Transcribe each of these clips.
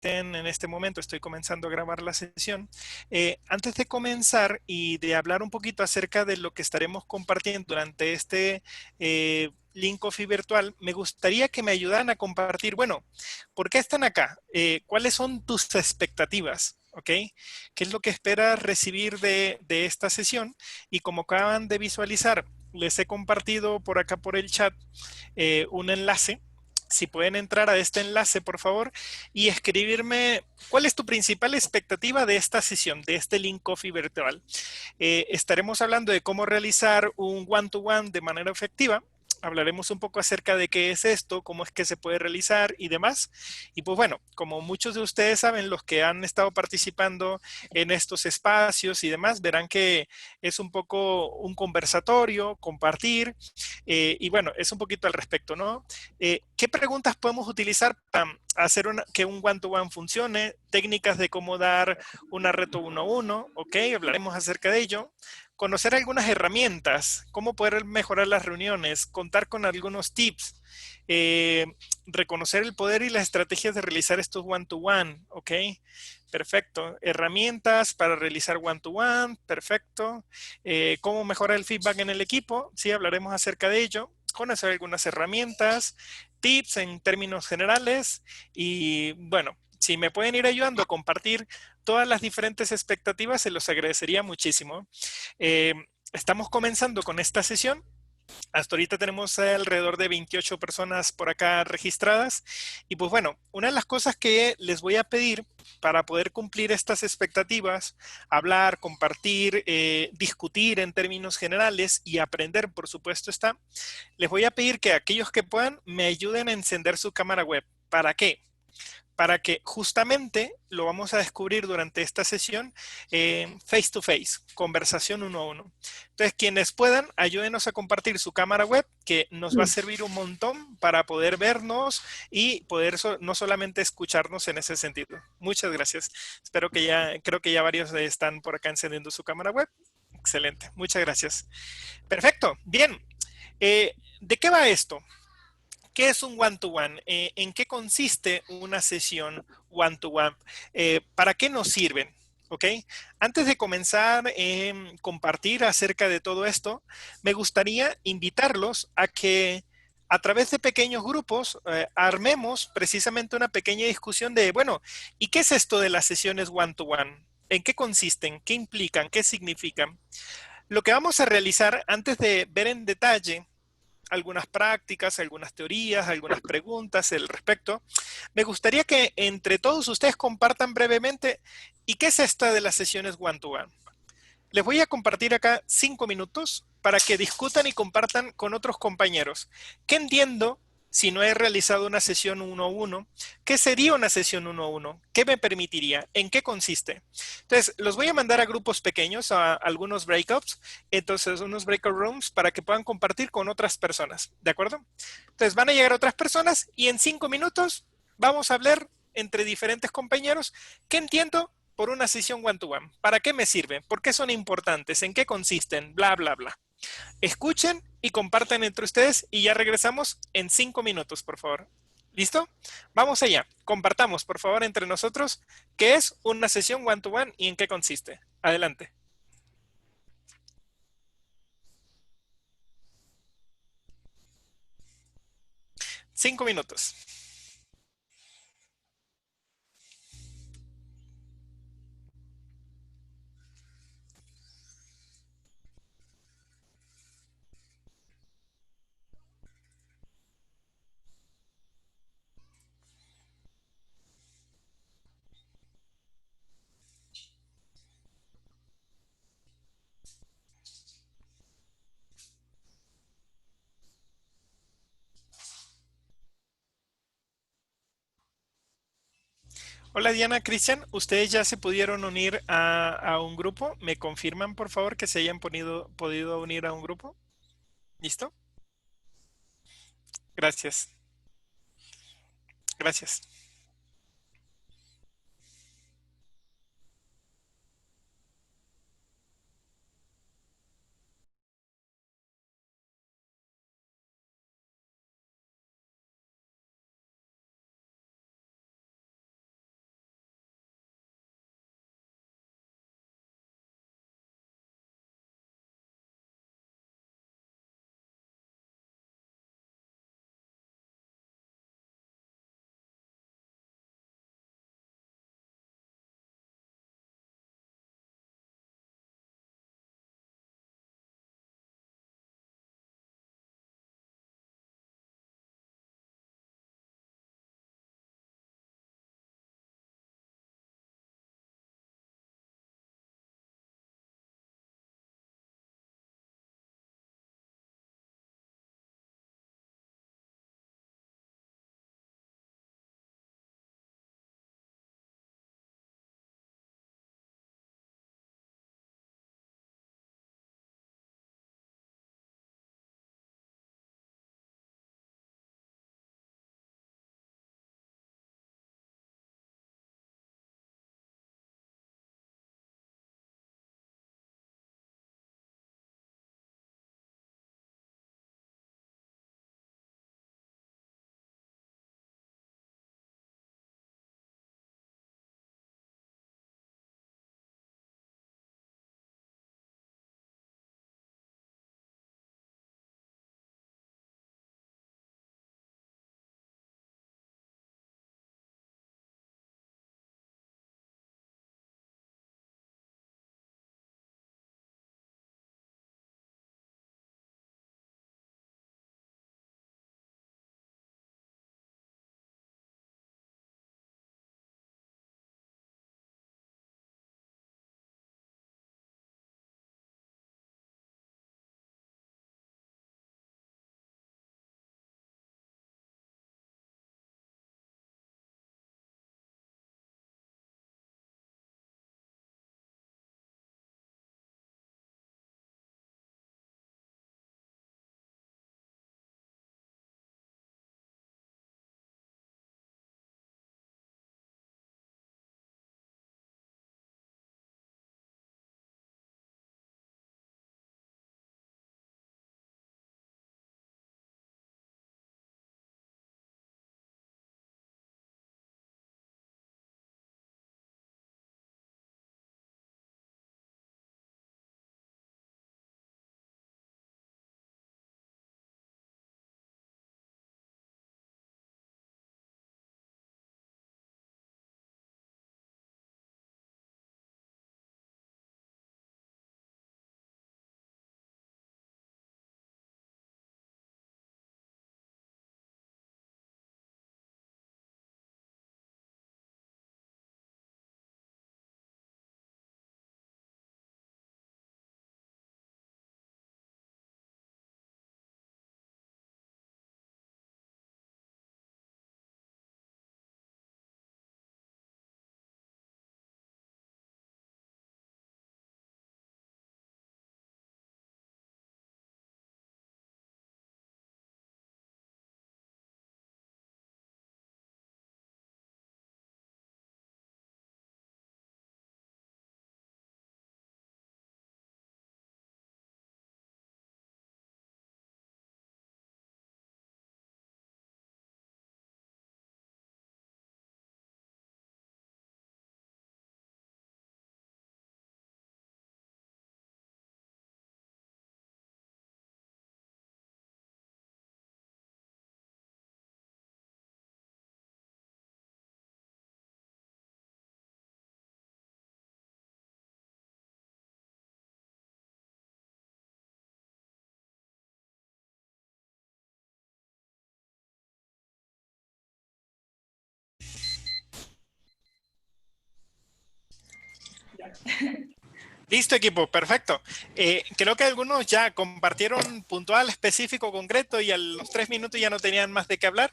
en este momento, estoy comenzando a grabar la sesión. Antes de comenzar y de hablar un poquito acerca de lo que estaremos compartiendo durante este Link Coffee virtual, me gustaría que me ayudaran a compartir, bueno, ¿por qué están acá? ¿Cuáles son tus expectativas? ¿Ok? ¿Qué es lo que esperas recibir de esta sesión? Y como acaban de visualizar, les he compartido por acá por el chat un enlace. Si pueden entrar a este enlace, por favor, y escribirme cuál es tu principal expectativa de esta sesión, de este Link Coffee virtual. Estaremos hablando de cómo realizar un one-to-one de manera efectiva. Hablaremos un poco acerca de qué es esto, cómo es que se puede realizar y demás. Y pues bueno, como muchos de ustedes saben, los que han estado participando en estos espacios y demás, verán que es un poco un conversatorio, compartir, y bueno, es un poquito al respecto, ¿no? ¿Qué preguntas podemos utilizar para hacer que un one-to-one funcione? Técnicas de cómo dar una reto 1-1, ¿ok? Hablaremos acerca de ello. Conocer algunas herramientas, cómo poder mejorar las reuniones, contar con algunos tips, eh, reconocer el poder y las estrategias de realizar estos one-to-one, ¿ok? Perfecto. Herramientas para realizar one-to-one, perfecto. Cómo mejorar el feedback en el equipo, sí, hablaremos acerca de ello. Conocer algunas herramientas, tips en términos generales y bueno, si me pueden ir ayudando a compartir todas las diferentes expectativas, se los agradecería muchísimo. Eh, Estamos comenzando con esta sesión. Hasta ahorita tenemos alrededor de 28 personas por acá registradas. Y pues bueno, una de las cosas que les voy a pedir para poder cumplir estas expectativas, hablar, compartir, discutir en términos generales y aprender, por supuesto está, les voy a pedir que aquellos que puedan me ayuden a encender su cámara web. ¿Para qué? Para que justamente lo vamos a descubrir durante esta sesión face to face, conversación uno a uno. Entonces, quienes puedan, ayúdenos a compartir su cámara web, que nos va a servir un montón para poder vernos y poder no solamente escucharnos en ese sentido. Muchas gracias. Espero que creo que ya varios están por acá encendiendo su cámara web. Excelente, muchas gracias. Perfecto, bien. ¿De qué va esto? ¿Qué es un one-to-one? ¿En qué consiste una sesión one-to-one? ¿Para qué nos sirven? ¿Ok? Antes de comenzar a compartir acerca de todo esto, me gustaría invitarlos a que a través de pequeños grupos armemos precisamente una pequeña discusión de, bueno, ¿y qué es esto de las sesiones one-to-one? ¿En qué consisten? ¿Qué implican? ¿Qué significan? Lo que vamos a realizar antes de ver en detalle algunas prácticas, algunas teorías, algunas preguntas al respecto. Me gustaría que entre todos ustedes compartan brevemente, ¿y qué es esta de las sesiones one-to-one? Les voy a compartir acá 5 minutos para que discutan y compartan con otros compañeros. ¿Qué entiendo si no he realizado una sesión 1-1? ¿Qué sería una sesión 1-1? ¿Qué me permitiría? ¿En qué consiste? Entonces, los voy a mandar a grupos pequeños, a algunos breakups, entonces unos breakout rooms para que puedan compartir con otras personas. ¿De acuerdo? Entonces, van a llegar otras personas y en 5 minutos vamos a hablar entre diferentes compañeros. ¿Qué entiendo por una sesión one-to-one? ¿Para qué me sirve? ¿Por qué son importantes? ¿En qué consisten? Bla, bla, bla. Escuchen y compartan entre ustedes y ya regresamos en 5 minutos, por favor. ¿Listo? Vamos allá. Compartamos, por favor, entre nosotros qué es una sesión one-to-one y en qué consiste. Adelante. 5 minutos. Hola Diana, Cristian, ¿ustedes ya se pudieron unir a un grupo? ¿Me confirman, por favor, que se hayan podido unir a un grupo? ¿Listo? Gracias. Gracias. Listo, equipo, perfecto. Creo que algunos ya compartieron puntual, específico, concreto y a los 3 minutos ya no tenían más de qué hablar.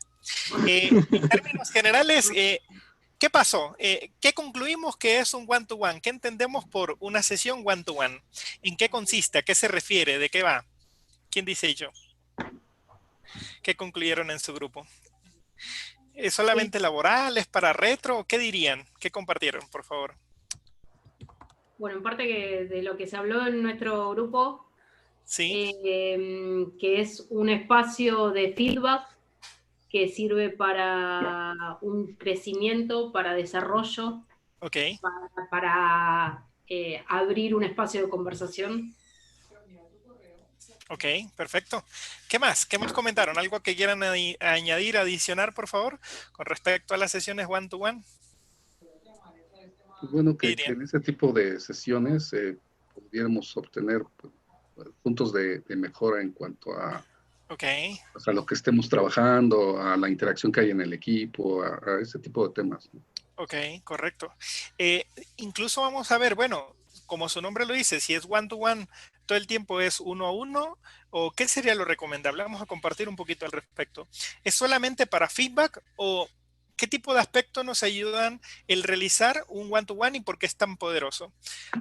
En términos generales, ¿qué pasó? ¿Qué concluimos que es un one-to-one? ¿Qué entendemos por una sesión one-to-one? ¿En qué consiste? ¿A qué se refiere? ¿De qué va? ¿Quién dice yo? ¿Qué concluyeron en su grupo? ¿Es Sí. solamente laboral? ¿Es para retro? ¿Qué dirían? ¿Qué compartieron, por favor? Bueno, en parte de lo que se habló en nuestro grupo, Sí, que es un espacio de feedback que sirve para un crecimiento, para desarrollo, ok. para abrir un espacio de conversación. Ok, perfecto. ¿Qué más? ¿Qué más comentaron? ¿Algo que quieran añadir, adicionar, por favor, con respecto a las sesiones one-to-one? Pues bueno, ¿Qué que dirían? en ese tipo de sesiones pudiéramos obtener pues, puntos de mejora en cuanto Ok, pues, a lo que estemos trabajando, a la interacción que hay en el equipo, a ese tipo de temas, ¿no? ok, correcto. Eh, Incluso vamos a ver, bueno, como su nombre lo dice, si es one-to-one, todo el tiempo es uno a uno, o qué sería lo recomendable. Vamos a compartir un poquito al respecto. ¿Es solamente para feedback o qué tipo de aspectos nos ayudan el realizar un one-to-one y por qué es tan poderoso?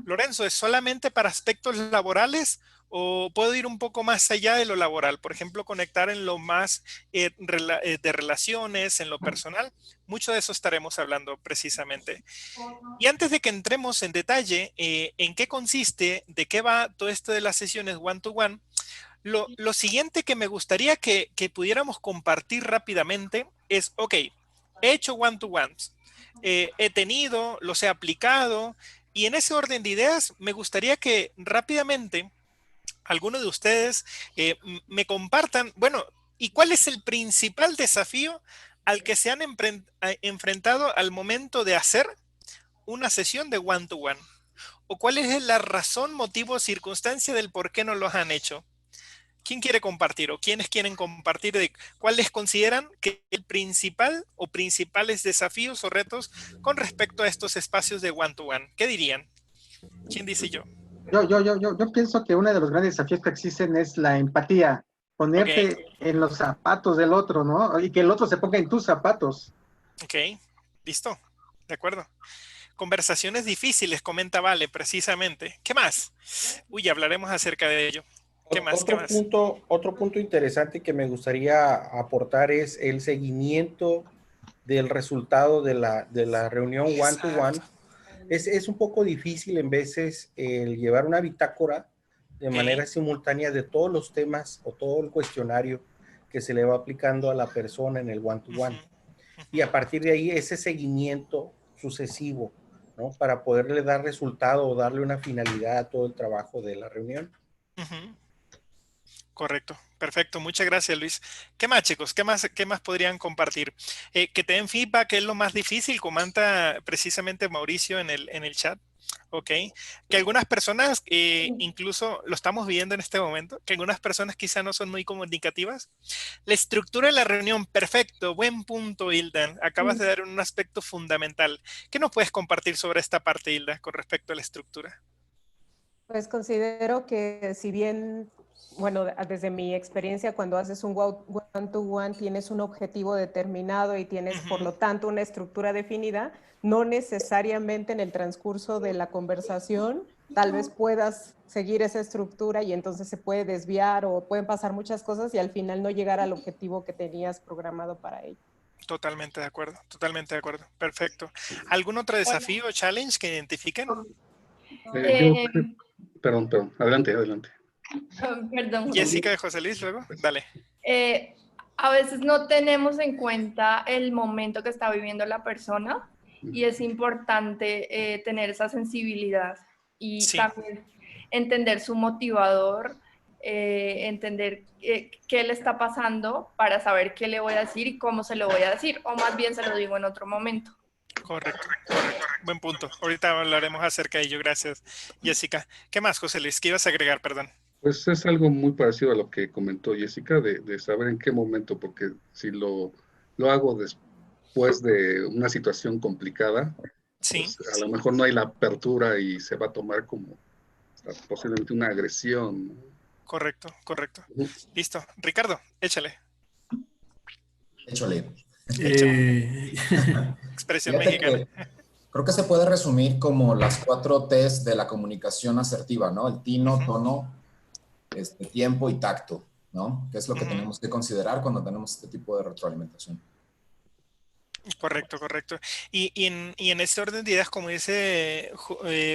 Lorenzo, ¿es solamente para aspectos laborales o puedo ir un poco más allá de lo laboral? Por ejemplo, conectar en lo más de relaciones, en lo personal. Mucho de eso estaremos hablando precisamente. Y antes de que entremos en detalle en qué consiste, de qué va todo esto de las sesiones one-to-one, lo siguiente que me gustaría que pudiéramos compartir rápidamente es, ok, he hecho one-to-ones, he tenido, los he aplicado, y en ese orden de ideas me gustaría que rápidamente algunos de ustedes me compartan, bueno, ¿y cuál es el principal desafío al que se han enfrentado al momento de hacer una sesión de one-to-one? ¿O cuál es la razón, motivo, circunstancia del por qué no los han hecho? ¿Quién quiere compartir o quiénes quieren compartir de cuáles consideran que el principal o principales desafíos o retos con respecto a estos espacios de one-to-one? ¿Qué dirían? ¿Quién dice yo? Yo pienso que uno de los grandes desafíos que existen es la empatía, Ok, ponerte en los zapatos del otro, ¿no? Y que el otro se ponga en tus zapatos. ok, listo, de acuerdo. Conversaciones difíciles, comenta Vale, precisamente. ¿Qué más? Uy, hablaremos acerca de ello. ¿Qué más? ¿Qué más? Otro punto interesante que me gustaría aportar es el seguimiento del resultado de la reunión one to one. Exacto. Es un poco difícil en veces el llevar una bitácora de Ok, manera simultánea de todos los temas o todo el cuestionario que se le va aplicando a la persona en el one to ujú, one. Y a ujú, partir de ahí ese seguimiento sucesivo, ¿no? Para poderle dar resultado o darle una finalidad a todo el trabajo de la reunión. ujú. Correcto, perfecto, muchas gracias Luis. ¿Qué más chicos? Qué más podrían compartir? Que te den feedback es lo más difícil, comenta precisamente Mauricio en el chat. Ok, que algunas personas, incluso lo estamos viendo en este momento, que algunas personas quizá no son muy comunicativas. La estructura de la reunión, perfecto, buen punto Hilda, acabas de dar un aspecto fundamental. ¿Qué nos puedes compartir sobre esta parte Hilda con respecto a la estructura? Pues considero que si bien, bueno, desde mi experiencia, cuando haces un one-to-one tienes un objetivo determinado y tienes, por Ujú, lo tanto, una estructura definida, no necesariamente en el transcurso de la conversación tal vez puedas seguir esa estructura y entonces se puede desviar o pueden pasar muchas cosas y al final no llegar al objetivo que tenías programado para ello. totalmente de acuerdo, totalmente de acuerdo. Perfecto. ¿Algún otro desafío o challenge que identifiquen? Yo, Eh, perdón, adelante, adelante. Perdón, José Luis. Jessica de José Luis, luego, dale. Eh, a veces no tenemos en cuenta el momento que está viviendo la persona y es importante tener esa sensibilidad y Sí, también entender su motivador, entender qué le está pasando para saber qué le voy a decir y cómo se lo voy a decir, o más bien se lo digo en otro momento. correcto, correcto. Buen punto. Ahorita hablaremos acerca de ello. Gracias, Jessica. ¿Qué más, José Luis? ¿Qué ibas a agregar? Perdón. Pues es algo muy parecido a lo que comentó Jessica, de saber en qué momento, porque si lo hago después de una situación complicada, Sí. pues, a lo mejor no hay la apertura y se va a tomar como posiblemente una agresión, ¿no? Correcto, correcto. Ujú. Listo. Ricardo, échale. Échale. Expresión Fíjate mexicana. que creo que se puede resumir como las 4 T's de la comunicación asertiva, ¿no? El tino, tono, tiempo y tacto, ¿no? Que es lo que tenemos que considerar cuando tenemos este tipo de retroalimentación. Correcto, correcto. Y en este orden de ideas, como dice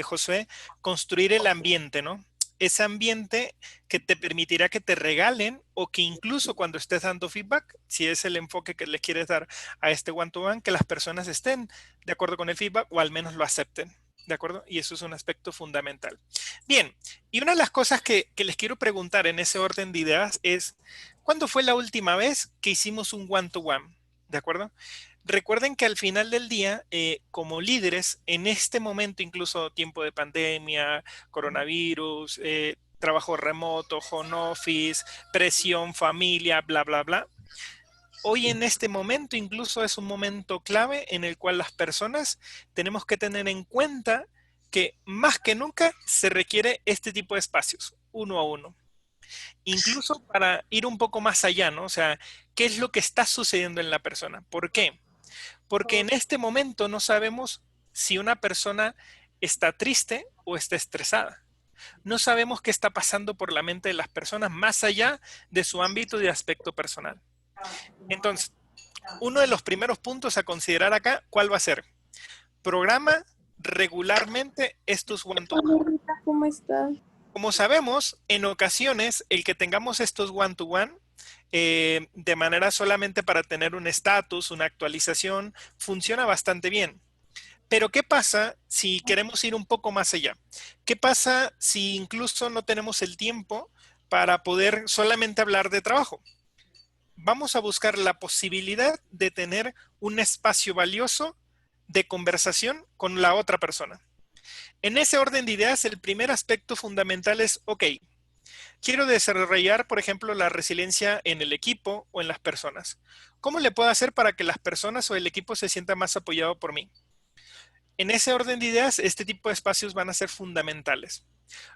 Josué, construir el ambiente, ¿no? Ese ambiente que te permitirá que te regalen o que incluso cuando estés dando feedback, si es el enfoque que le quieres dar a este one-to-one, que las personas estén de acuerdo con el feedback o al menos lo acepten, ¿de acuerdo? Y eso es un aspecto fundamental. Bien, y una de las cosas que les quiero preguntar en ese orden de ideas es, ¿cuándo fue la última vez que hicimos un one-to-one? ¿De acuerdo? Recuerden que al final del día, como líderes, en este momento, incluso tiempo de pandemia, coronavirus, trabajo remoto, home office, presión, familia, bla, bla, bla. Hoy en este momento incluso es un momento clave en el cual las personas tenemos que tener en cuenta que más que nunca se requiere este tipo de espacios, uno a uno. Incluso para ir un poco más allá, ¿no? O sea, ¿qué es lo que está sucediendo en la persona? ¿Por qué? Porque en este momento no sabemos si una persona está triste o está estresada. No sabemos qué está pasando por la mente de las personas más allá de su ámbito de aspecto personal. Entonces, uno de los primeros puntos a considerar acá, ¿cuál va a ser? Programa regularmente estos one-to-one. ¿Cómo estás? Como sabemos, en ocasiones el que tengamos estos one-to-one de manera solamente para tener un estatus, una actualización, funciona bastante bien. Pero ¿qué pasa si queremos ir un poco más allá? ¿Qué pasa si incluso no tenemos el tiempo para poder solamente hablar de trabajo? Vamos a buscar la posibilidad de tener un espacio valioso de conversación con la otra persona. En ese orden de ideas, el primer aspecto fundamental es, ok, quiero desarrollar, por ejemplo, la resiliencia en el equipo o en las personas. ¿Cómo le puedo hacer para que las personas o el equipo se sientan más apoyado por mí? En ese orden de ideas, este tipo de espacios van a ser fundamentales.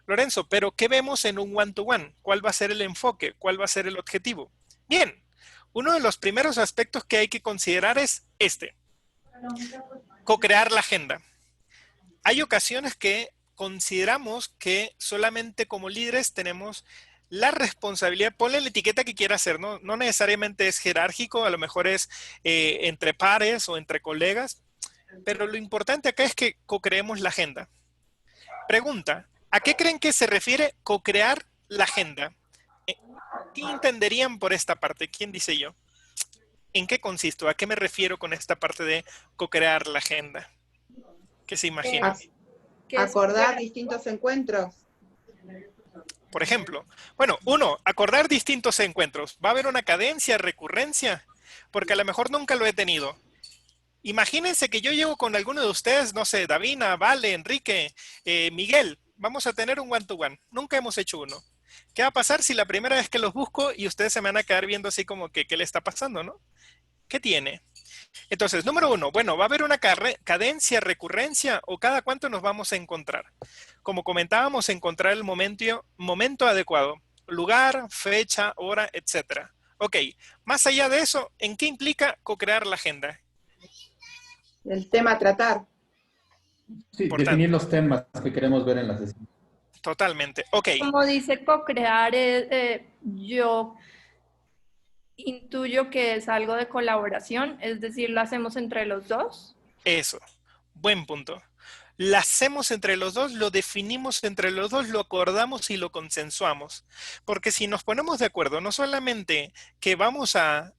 Lorenzo, pero ¿qué vemos en un one-to-one? ¿Cuál va a ser el enfoque? ¿Cuál va a ser el objetivo? Bien, uno de los primeros aspectos que hay que considerar es co-crear la agenda. Hay ocasiones que consideramos que solamente como líderes tenemos la responsabilidad, ponle la etiqueta que quiera hacer, ¿no? No necesariamente es jerárquico, a lo mejor es entre pares o entre colegas, pero lo importante acá es que co-creemos la agenda. Pregunta, ¿a qué creen que se refiere co-crear la agenda? ¿Qué entenderían por esta parte? ¿Quién dice yo? ¿En qué consisto? ¿A qué me refiero con esta parte de co-crear la agenda? ¿Qué se imagina? Acordar distintos encuentros. Por ejemplo, bueno, uno, acordar distintos encuentros. ¿Va a haber una cadencia, recurrencia? Porque a lo mejor nunca lo he tenido. Imagínense que yo llego con alguno de ustedes, no sé, Davina, Vale, Enrique, Miguel. Vamos a tener un one-to-one. Nunca hemos hecho uno. ¿Qué va a pasar si la primera vez que los busco y ustedes se me van a quedar viendo así como que qué le está pasando, ¿no? ¿Qué tiene? Entonces, número uno, bueno, ¿va a haber una cadencia, recurrencia o cada cuánto nos vamos a encontrar? Como comentábamos, encontrar el momento adecuado, lugar, fecha, hora, etc. Ok, más allá de eso, ¿en qué implica co-crear la agenda? El tema a tratar. Sí, Importante. definir los temas que queremos ver en la sesión. Totalmente, ok. Como dice co-crear, yo intuyo que es algo de colaboración, es decir, lo hacemos entre los dos. Eso, buen punto. Lo hacemos entre los dos, lo definimos entre los dos, lo acordamos y lo consensuamos. Porque si nos ponemos de acuerdo, no solamente que vamos a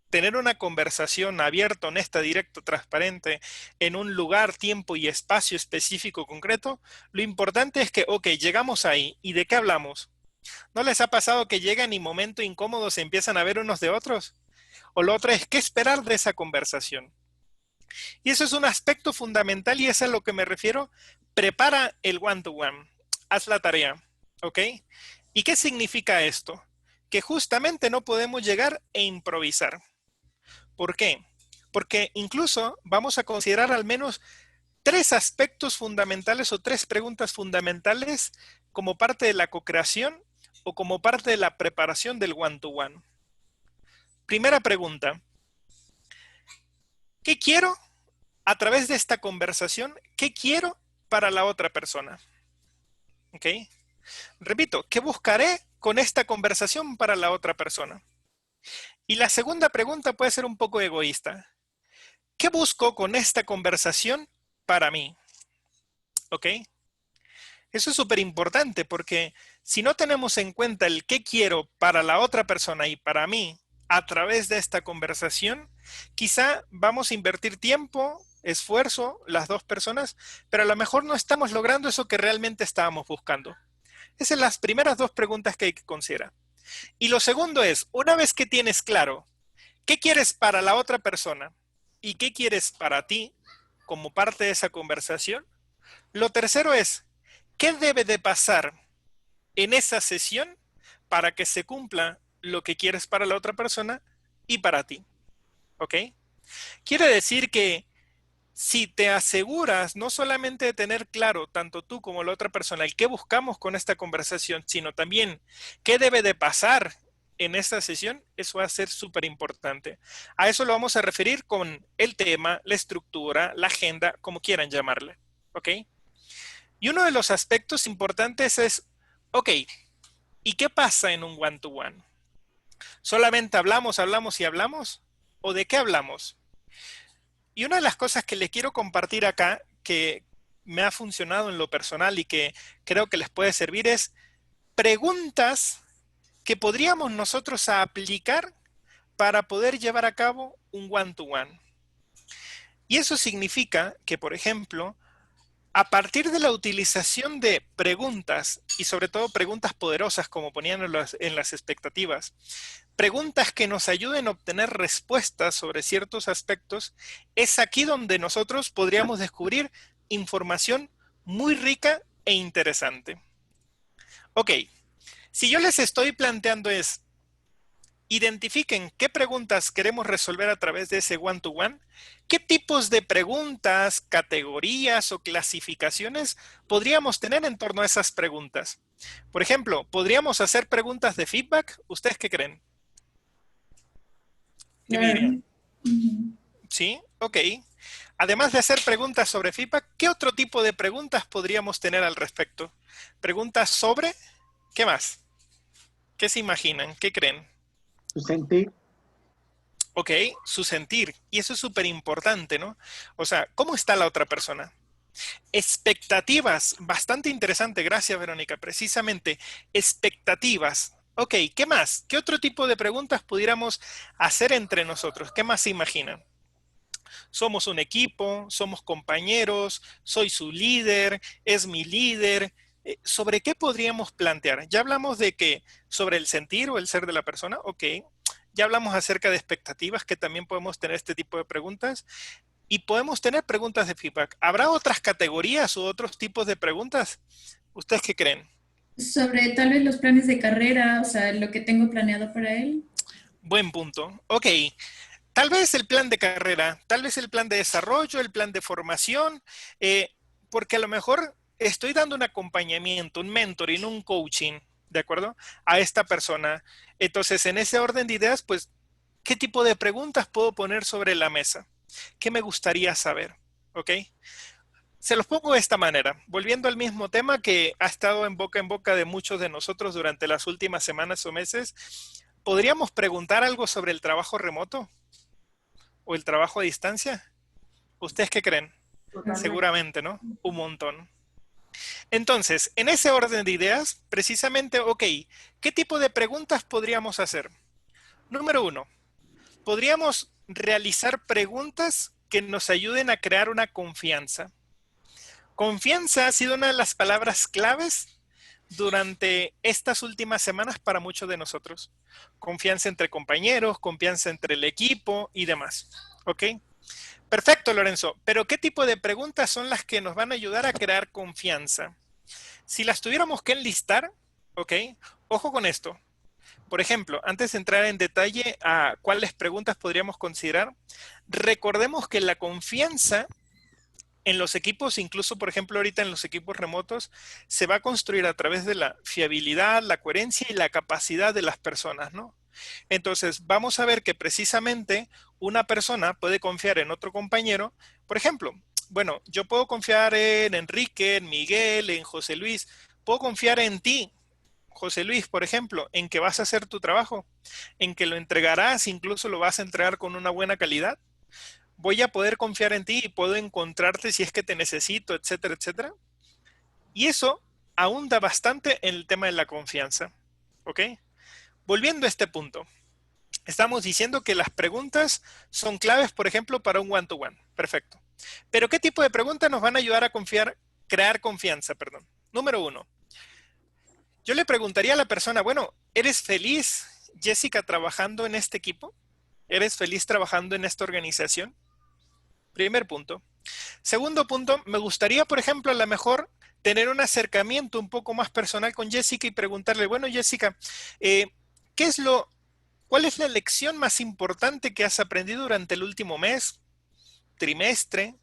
tener una conversación abierta, honesta, directa, transparente, en un lugar, tiempo y espacio específico concreto, lo importante es que, ok, llegamos ahí, ¿y de qué hablamos? ¿No les ha pasado que llegan y momento incómodo se empiezan a ver unos de otros? O lo otro es, ¿qué esperar de esa conversación? Y eso es un aspecto fundamental y es a lo que me refiero. Prepara el one-to-one. Haz la tarea, ¿ok? ¿Y qué significa esto? Que justamente no podemos llegar e improvisar. ¿Por qué? Porque incluso vamos a considerar al menos 3 aspectos fundamentales o 3 preguntas fundamentales como parte de la co-creación o como parte de la preparación del one-to-one. Primera pregunta. ¿Qué quiero a través de esta conversación? ¿Qué quiero para la otra persona? ¿Ok? Repito, ¿qué buscaré con esta conversación para la otra persona? Y la segunda pregunta puede ser un poco egoísta. ¿Qué busco con esta conversación para mí? ¿Ok? Eso es súper importante porque si no tenemos en cuenta el qué quiero para la otra persona y para mí a través de esta conversación, quizá vamos a invertir tiempo, esfuerzo, las dos personas, pero a lo mejor no estamos logrando eso que realmente estábamos buscando. Esas son las primeras 2 preguntas que hay que considerar. Y lo segundo es, una vez que tienes claro qué quieres para la otra persona y qué quieres para ti como parte de esa conversación, lo tercero es, ¿qué debe de pasar en esa sesión para que se cumpla lo que quieres para la otra persona y para ti? ¿Ok? Quiere decir que si te aseguras no solamente de tener claro, tanto tú como la otra persona, el qué buscamos con esta conversación, sino también qué debe de pasar en esta sesión, eso va a ser súper importante. A eso lo vamos a referir con el tema, la estructura, la agenda, como quieran llamarle. ¿Ok? Y uno de los aspectos importantes es, ok, ¿y qué pasa en un one-to-one? ¿Solamente hablamos y hablamos? ¿O de qué hablamos? Y una de las cosas que les quiero compartir acá, que me ha funcionado en lo personal y que creo que les puede servir, es preguntas que podríamos nosotros aplicar para poder llevar a cabo un one-to-one. Y eso significa que, por ejemplo, a partir de la utilización de preguntas, y sobre todo preguntas poderosas como ponían en las expectativas, preguntas que nos ayuden a obtener respuestas sobre ciertos aspectos, es aquí donde nosotros podríamos descubrir información muy rica e interesante. Ok, si yo les estoy planteando es, identifiquen qué preguntas queremos resolver a través de ese one-to-one, qué tipos de preguntas, categorías o clasificaciones podríamos tener en torno a esas preguntas. Por ejemplo, ¿podríamos hacer preguntas de feedback? ¿Ustedes qué creen? ¿Qué me dirían? ¿Sí? Ok. Además de hacer preguntas sobre feedback, ¿qué otro tipo de preguntas podríamos tener al respecto? ¿Preguntas sobre? ¿Qué más? ¿Qué se imaginan? ¿Qué creen? Su sentir. Ok, su sentir. Y eso es súper importante, ¿no? O sea, ¿cómo está la otra persona? Expectativas. Bastante interesante. Gracias, Verónica. Precisamente, expectativas. Ok, ¿qué más? ¿Qué otro tipo de preguntas pudiéramos hacer entre nosotros? ¿Qué más se imaginan? Somos un equipo, somos compañeros, soy su líder, es mi líder. ¿Sobre qué podríamos plantear? Ya hablamos de que sobre el sentir o el ser de la persona, ok. Ya hablamos acerca de expectativas, que también podemos tener este tipo de preguntas. Y podemos tener preguntas de feedback. ¿Habrá otras categorías u otros tipos de preguntas? ¿Ustedes qué creen? Sobre tal vez los planes de carrera, o sea, lo que tengo planeado para él. Buen punto. Ok. Tal vez el plan de carrera, tal vez el plan de desarrollo, el plan de formación, porque a lo mejor estoy dando un acompañamiento, un mentoring, un coaching, ¿de acuerdo? A esta persona. Entonces, en ese orden de ideas, pues, ¿qué tipo de preguntas puedo poner sobre la mesa? ¿Qué me gustaría saber? ¿Ok? Se los pongo de esta manera, volviendo al mismo tema que ha estado en boca de muchos de nosotros durante las últimas semanas o meses. ¿Podríamos preguntar algo sobre el trabajo remoto? ¿O el trabajo a distancia? ¿Ustedes qué creen? Totalmente. Seguramente, ¿no? Un montón. Entonces, en ese orden de ideas, precisamente, ok, ¿qué tipo de preguntas podríamos hacer? Número 1, podríamos realizar preguntas que nos ayuden a crear una confianza. Confianza ha sido una de las palabras claves durante estas últimas semanas para muchos de nosotros. Confianza entre compañeros, confianza entre el equipo y demás. ¿Ok? Perfecto, Lorenzo. Pero ¿qué tipo de preguntas son las que nos van a ayudar a crear confianza? Si las tuviéramos que enlistar, ¿ok? Ojo con esto. Por ejemplo, antes de entrar en detalle a cuáles preguntas podríamos considerar, recordemos que la confianza en los equipos, incluso por ejemplo ahorita en los equipos remotos, se va a construir a través de la fiabilidad, la coherencia y la capacidad de las personas, ¿no? Entonces, vamos a ver que precisamente una persona puede confiar en otro compañero. Por ejemplo, bueno, yo puedo confiar en Enrique, en Miguel, en José Luis. Puedo confiar en ti, José Luis, por ejemplo, en que vas a hacer tu trabajo, en que lo entregarás, incluso lo vas a entregar con una buena calidad. Voy a poder confiar en ti y puedo encontrarte si es que te necesito, etcétera, etcétera. Y eso ahonda bastante en el tema de la confianza, ¿ok? Volviendo a este punto, estamos diciendo que las preguntas son claves, por ejemplo, para un one-to-one. Perfecto. Pero ¿qué tipo de preguntas nos van a ayudar a crear confianza? Perdón. Número 1. Yo le preguntaría a la persona, bueno, ¿eres feliz, Jessica, trabajando en este equipo? ¿Eres feliz trabajando en esta organización? Primer punto. Segundo punto, me gustaría, por ejemplo, a lo mejor tener un acercamiento un poco más personal con Jessica y preguntarle, bueno, Jessica, ¿cuál es la lección más importante que has aprendido durante el último mes, trimestre,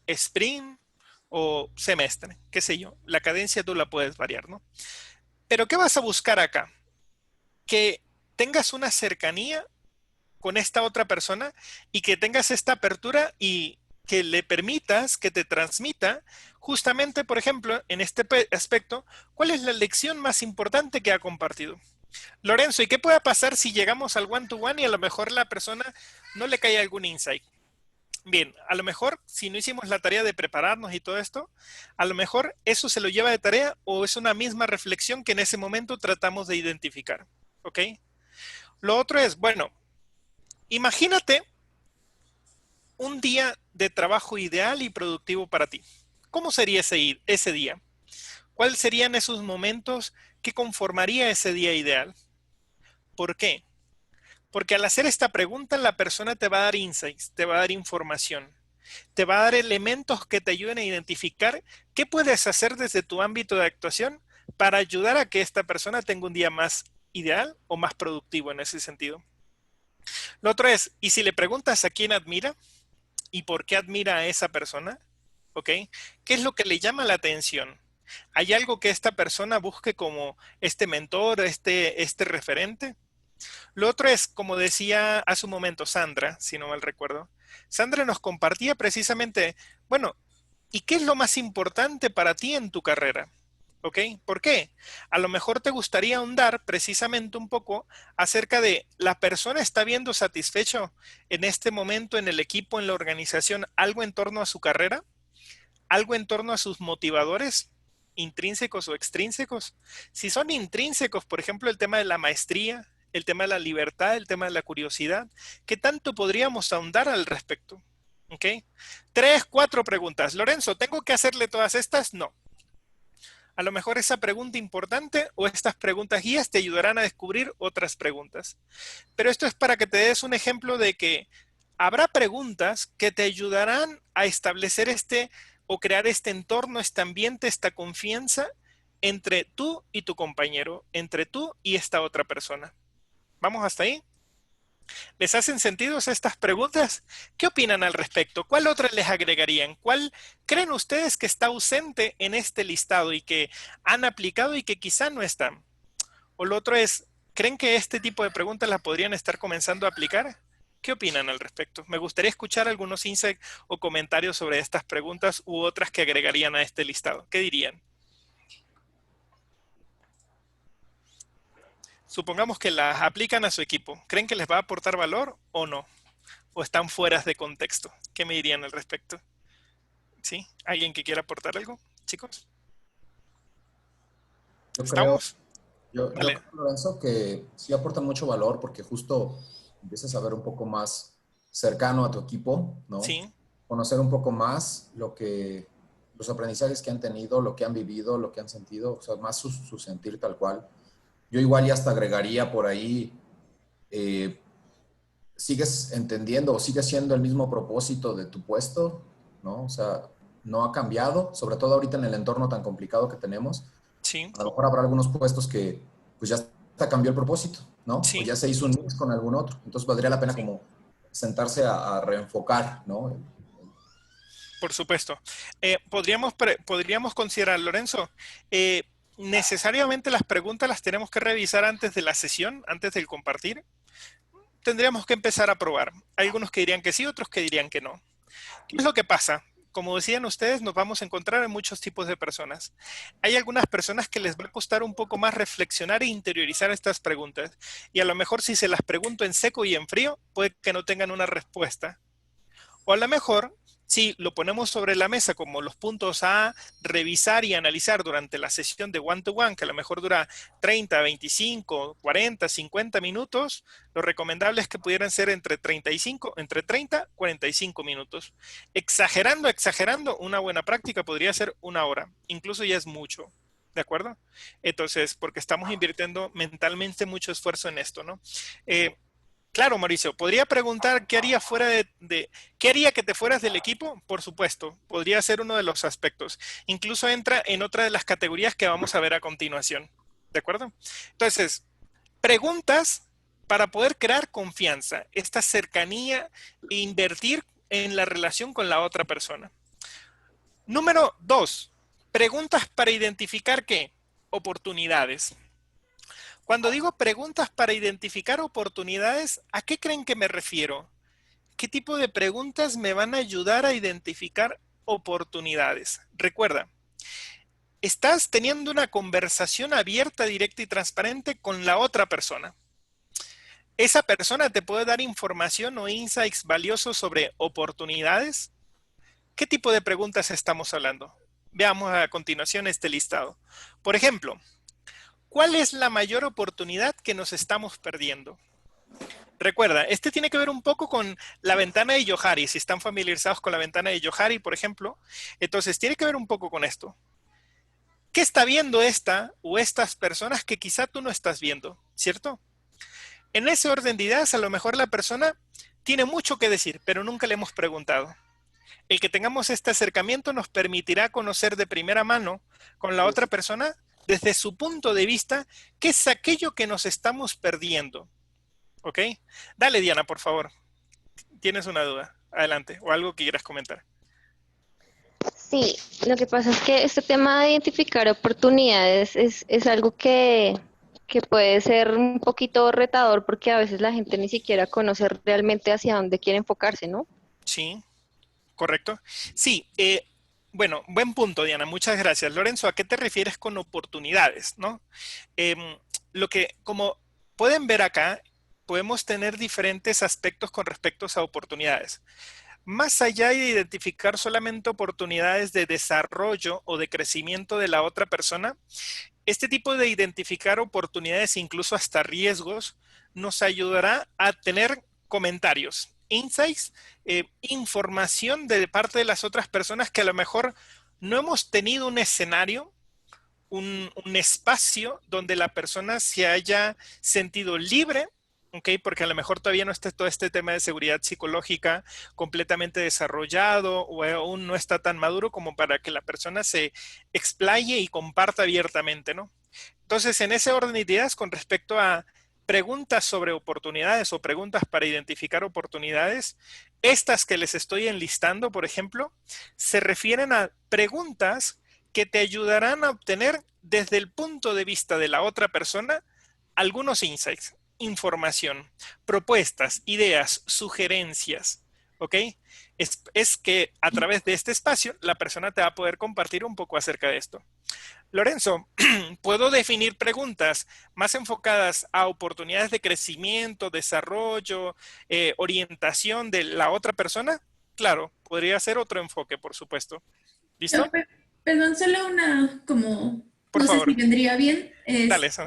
sprint o semestre? Qué sé yo, la cadencia tú la puedes variar, ¿no? Pero ¿qué vas a buscar acá? Que tengas una cercanía con esta otra persona y que tengas esta apertura y que le permitas que te transmita justamente, por ejemplo, en este aspecto, ¿cuál es la lección más importante que ha compartido? Lorenzo, ¿y qué puede pasar si llegamos al one-to-one y a lo mejor la persona no le cae algún insight? Bien, a lo mejor si no hicimos la tarea de prepararnos y todo esto, a lo mejor eso se lo lleva de tarea o es una misma reflexión que en ese momento tratamos de identificar, ¿ok? Lo otro es, bueno, imagínate un día de trabajo ideal y productivo para ti. ¿Cómo sería ese día? ¿Cuáles serían esos momentos que conformaría ese día ideal? ¿Por qué? Porque al hacer esta pregunta, la persona te va a dar insights, te va a dar información, te va a dar elementos que te ayuden a identificar qué puedes hacer desde tu ámbito de actuación para ayudar a que esta persona tenga un día más ideal o más productivo en ese sentido. Lo otro es, ¿y si le preguntas a quién admira y por qué admira a esa persona? ¿Ok? ¿Qué es lo que le llama la atención? ¿Hay algo que esta persona busque como este mentor, este referente? Lo otro es, como decía hace un momento Sandra, si no mal recuerdo, Sandra nos compartía precisamente, bueno, ¿y qué es lo más importante para ti en tu carrera? ¿Ok? ¿Por qué? A lo mejor te gustaría ahondar precisamente un poco acerca de la persona está viendo satisfecho en este momento en el equipo, en la organización, algo en torno a su carrera, algo en torno a sus motivadores, intrínsecos o extrínsecos. Si son intrínsecos, por ejemplo, el tema de la maestría, el tema de la libertad, el tema de la curiosidad, ¿qué tanto podríamos ahondar al respecto? ¿Ok? 3, 4 preguntas. Lorenzo, ¿tengo que hacerle todas estas? No. A lo mejor esa pregunta importante o estas preguntas guías te ayudarán a descubrir otras preguntas. Pero esto es para que te des un ejemplo de que habrá preguntas que te ayudarán a establecer o crear este entorno, este ambiente, esta confianza entre tú y tu compañero, entre tú y esta otra persona. ¿Vamos hasta ahí? ¿Les hacen sentido estas preguntas? ¿Qué opinan al respecto? ¿Cuál otra les agregarían? ¿Cuál creen ustedes que está ausente en este listado y que han aplicado y que quizá no están? O lo otro es, ¿creen que este tipo de preguntas las podrían estar comenzando a aplicar? ¿Qué opinan al respecto? Me gustaría escuchar algunos insights o comentarios sobre estas preguntas u otras que agregarían a este listado. ¿Qué dirían? Supongamos que las aplican a su equipo. ¿Creen que les va a aportar valor o no? ¿O están fuera de contexto? ¿Qué me dirían al respecto? ¿Sí? ¿Alguien que quiera aportar algo, chicos? ¿Estamos? Yo creo, Lorenzo, que sí aportan mucho valor porque justo empiezas a ver un poco más cercano a tu equipo, ¿no? Sí. Conocer un poco más los aprendizajes que han tenido, lo que han vivido, lo que han sentido, o sea, más su sentir tal cual. Yo igual ya hasta agregaría por ahí, ¿sigues entendiendo o sigue siendo el mismo propósito de tu puesto? ¿No? O sea, no ha cambiado, sobre todo ahorita en el entorno tan complicado que tenemos. Sí. A lo mejor habrá algunos puestos que pues ya hasta cambió el propósito, ¿no? Sí. O ya se hizo un mix con algún otro. Entonces valdría la pena como sentarse a reenfocar, ¿no? Por supuesto. Podríamos considerar, Lorenzo, necesariamente las preguntas las tenemos que revisar antes de la sesión, antes del compartir. Tendríamos que empezar a probar. Hay algunos que dirían que sí, otros que dirían que no. ¿Qué es lo que pasa? Como decían ustedes, nos vamos a encontrar en muchos tipos de personas. Hay algunas personas que les va a costar un poco más reflexionar e interiorizar estas preguntas. Y a lo mejor si se las pregunto en seco y en frío, puede que no tengan una respuesta. O a lo mejor, si lo ponemos sobre la mesa como los puntos a revisar y analizar durante la sesión de one-to-one, que a lo mejor dura 30, 25, 40, 50 minutos, lo recomendable es que pudieran ser entre 30 y 45 minutos. Exagerando, una buena práctica podría ser 1 hora. Incluso ya es mucho. ¿De acuerdo? Entonces, porque estamos invirtiendo mentalmente mucho esfuerzo en esto, ¿no? Claro, Mauricio, ¿podría preguntar qué haría qué haría que te fueras del equipo? Por supuesto, podría ser uno de los aspectos. Incluso entra en otra de las categorías que vamos a ver a continuación. ¿De acuerdo? Entonces, preguntas para poder crear confianza, esta cercanía e invertir en la relación con la otra persona. Número 2, preguntas para identificar ¿qué? Oportunidades. Cuando digo preguntas para identificar oportunidades, ¿a qué creen que me refiero? ¿Qué tipo de preguntas me van a ayudar a identificar oportunidades? Recuerda, estás teniendo una conversación abierta, directa y transparente con la otra persona. ¿Esa persona te puede dar información o insights valiosos sobre oportunidades? ¿Qué tipo de preguntas estamos hablando? Veamos a continuación este listado. Por ejemplo, ¿cuál es la mayor oportunidad que nos estamos perdiendo? Recuerda, este tiene que ver un poco con la ventana de Johari. Si están familiarizados con la ventana de Johari, por ejemplo, entonces tiene que ver un poco con esto. ¿Qué está viendo esta o estas personas que quizá tú no estás viendo? ¿Cierto? En ese orden de ideas, a lo mejor la persona tiene mucho que decir, pero nunca le hemos preguntado. El que tengamos este acercamiento nos permitirá conocer de primera mano con la otra persona desde su punto de vista, ¿qué es aquello que nos estamos perdiendo? ¿Ok? Dale, Diana, por favor. ¿Tienes una duda? Adelante. O algo que quieras comentar. Sí, lo que pasa es que este tema de identificar oportunidades es algo que puede ser un poquito retador porque a veces la gente ni siquiera conoce realmente hacia dónde quiere enfocarse, ¿no? Sí, correcto. Sí, bueno, buen punto, Diana. Muchas gracias. Lorenzo, ¿a qué te refieres con oportunidades, no? Como pueden ver acá, podemos tener diferentes aspectos con respecto a oportunidades. Más allá de identificar solamente oportunidades de desarrollo o de crecimiento de la otra persona, este tipo de identificar oportunidades, incluso hasta riesgos, nos ayudará a tener comentarios, insights, información de parte de las otras personas que a lo mejor no hemos tenido un escenario, un espacio donde la persona se haya sentido libre, ¿okay? Porque a lo mejor todavía no está todo este tema de seguridad psicológica completamente desarrollado o aún no está tan maduro como para que la persona se explaye y comparta abiertamente, ¿no? Entonces, en ese orden de ideas con respecto a preguntas sobre oportunidades o preguntas para identificar oportunidades, estas que les estoy enlistando, por ejemplo, se refieren a preguntas que te ayudarán a obtener desde el punto de vista de la otra persona algunos insights, información, propuestas, ideas, sugerencias, ¿ok? Es que a través de este espacio la persona te va a poder compartir un poco acerca de esto. Lorenzo, ¿puedo definir preguntas más enfocadas a oportunidades de crecimiento, desarrollo, orientación de la otra persona? Claro, podría ser otro enfoque, por supuesto. ¿Listo? No, perdón, solo una como, por no favor. sé si vendría bien. Dale, eso.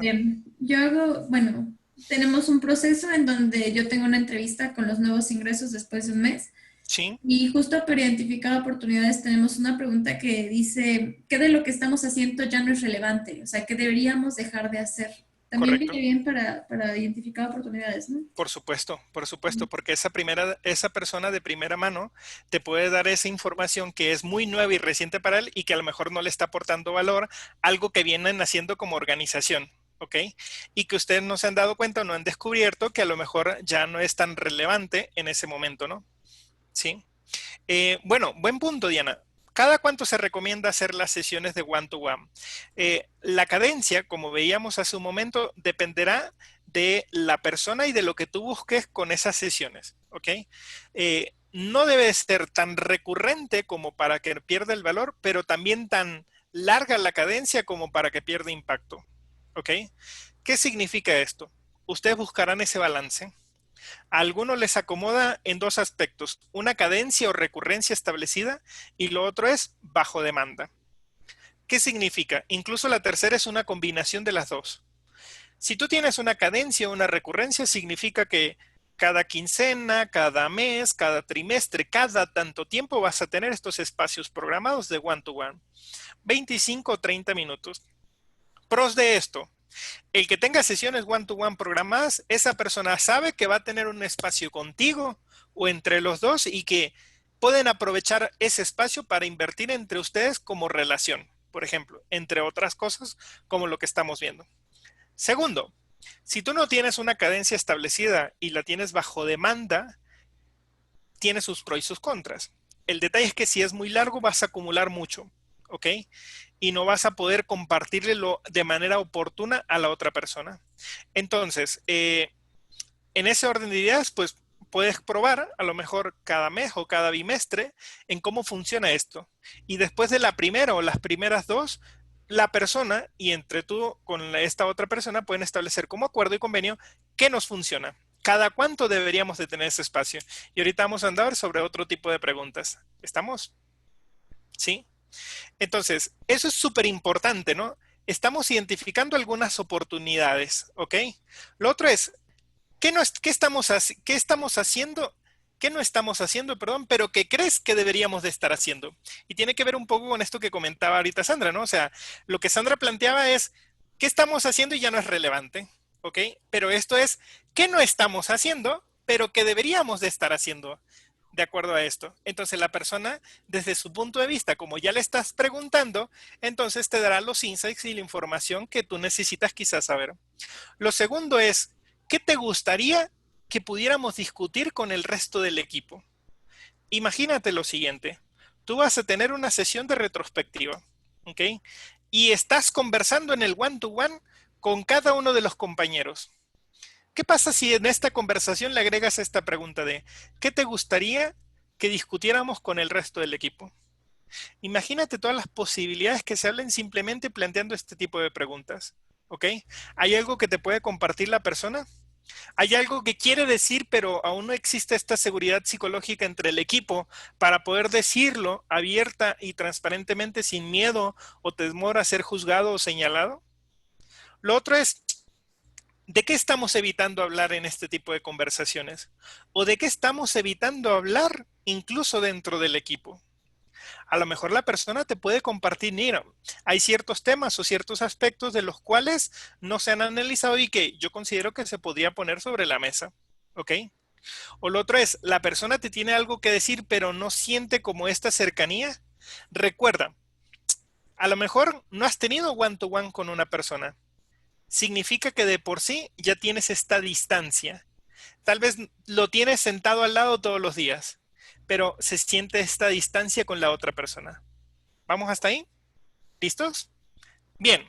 Yo hago, bueno, tenemos un proceso en donde yo tengo una entrevista con los nuevos ingresos después de un mes. Sí. Y justo para identificar oportunidades tenemos una pregunta que dice, ¿qué de lo que estamos haciendo ya no es relevante? O sea, ¿qué deberíamos dejar de hacer? También viene bien para identificar oportunidades, ¿no? Por supuesto, porque esa persona de primera mano te puede dar esa información que es muy nueva y reciente para él y que a lo mejor no le está aportando valor, algo que vienen haciendo como organización, ¿ok? Y que ustedes no se han dado cuenta o no han descubierto que a lo mejor ya no es tan relevante en ese momento, ¿no? ¿Sí? Bueno, buen punto, Diana. ¿Cada cuánto se recomienda hacer las sesiones de one-to-one? La cadencia, como veíamos hace un momento, dependerá de la persona y de lo que tú busques con esas sesiones, ¿ok? No debe ser tan recurrente como para que pierda el valor, pero también tan larga la cadencia como para que pierda impacto, ¿ok? ¿Qué significa esto? Ustedes buscarán ese balance. A algunos les acomoda en dos aspectos, una cadencia o recurrencia establecida y lo otro es bajo demanda. ¿Qué significa? Incluso la tercera es una combinación de las dos. Si tú tienes una cadencia o una recurrencia, significa que cada quincena, cada mes, cada trimestre, cada tanto tiempo vas a tener estos espacios programados de one-to-one. 25 o 30 minutos. Pros de esto. El que tenga sesiones one-to-one programadas, esa persona sabe que va a tener un espacio contigo o entre los dos y que pueden aprovechar ese espacio para invertir entre ustedes como relación, por ejemplo, entre otras cosas como lo que estamos viendo. Segundo, si tú no tienes una cadencia establecida y la tienes bajo demanda, tiene sus pros y sus contras. El detalle es que si es muy largo vas a acumular mucho, ¿ok? Y no vas a poder compartirlo de manera oportuna a la otra persona. Entonces, en ese orden de ideas, pues puedes probar a lo mejor cada mes o cada bimestre en cómo funciona esto. Y después de la primera o las primeras dos, la persona y entre tú con esta otra persona pueden establecer como acuerdo y convenio qué nos funciona. ¿Cada cuánto deberíamos de tener ese espacio? Y ahorita vamos a andar sobre otro tipo de preguntas. ¿Estamos? ¿Sí? Entonces, eso es súper importante, ¿no? Estamos identificando algunas oportunidades, ¿ok? Lo otro es, ¿qué no estamos haciendo? ¿Qué no estamos haciendo, perdón, pero qué crees que deberíamos de estar haciendo? Y tiene que ver un poco con esto que comentaba ahorita Sandra, ¿no? O sea, lo que Sandra planteaba es, ¿qué estamos haciendo y ya no es relevante? ¿Ok? Pero esto es, ¿qué no estamos haciendo, pero que deberíamos de estar haciendo? De acuerdo a esto. Entonces la persona, desde su punto de vista, como ya le estás preguntando, entonces te dará los insights y la información que tú necesitas quizás saber. Lo segundo es, ¿qué te gustaría que pudiéramos discutir con el resto del equipo? Imagínate lo siguiente. Tú vas a tener una sesión de retrospectiva, ¿ok? Y estás conversando en el one-to-one con cada uno de los compañeros. ¿Qué pasa si en esta conversación le agregas esta pregunta de ¿qué te gustaría que discutiéramos con el resto del equipo? Imagínate todas las posibilidades que se hablen simplemente planteando este tipo de preguntas, ¿ok? ¿Hay algo que te puede compartir la persona? ¿Hay algo que quiere decir, pero aún no existe esta seguridad psicológica entre el equipo para poder decirlo abierta y transparentemente sin miedo o temor a ser juzgado o señalado? Lo otro es, ¿de qué estamos evitando hablar en este tipo de conversaciones? ¿O de qué estamos evitando hablar incluso dentro del equipo? A lo mejor la persona te puede compartir, mira, hay ciertos temas o ciertos aspectos de los cuales no se han analizado y que yo considero que se podría poner sobre la mesa, ¿ok? O lo otro es, la persona te tiene algo que decir, pero no siente como esta cercanía. Recuerda, a lo mejor no has tenido one-to-one con una persona. Significa que de por sí ya tienes esta distancia. Tal vez lo tienes sentado al lado todos los días, pero se siente esta distancia con la otra persona. ¿Vamos hasta ahí? ¿Listos? Bien.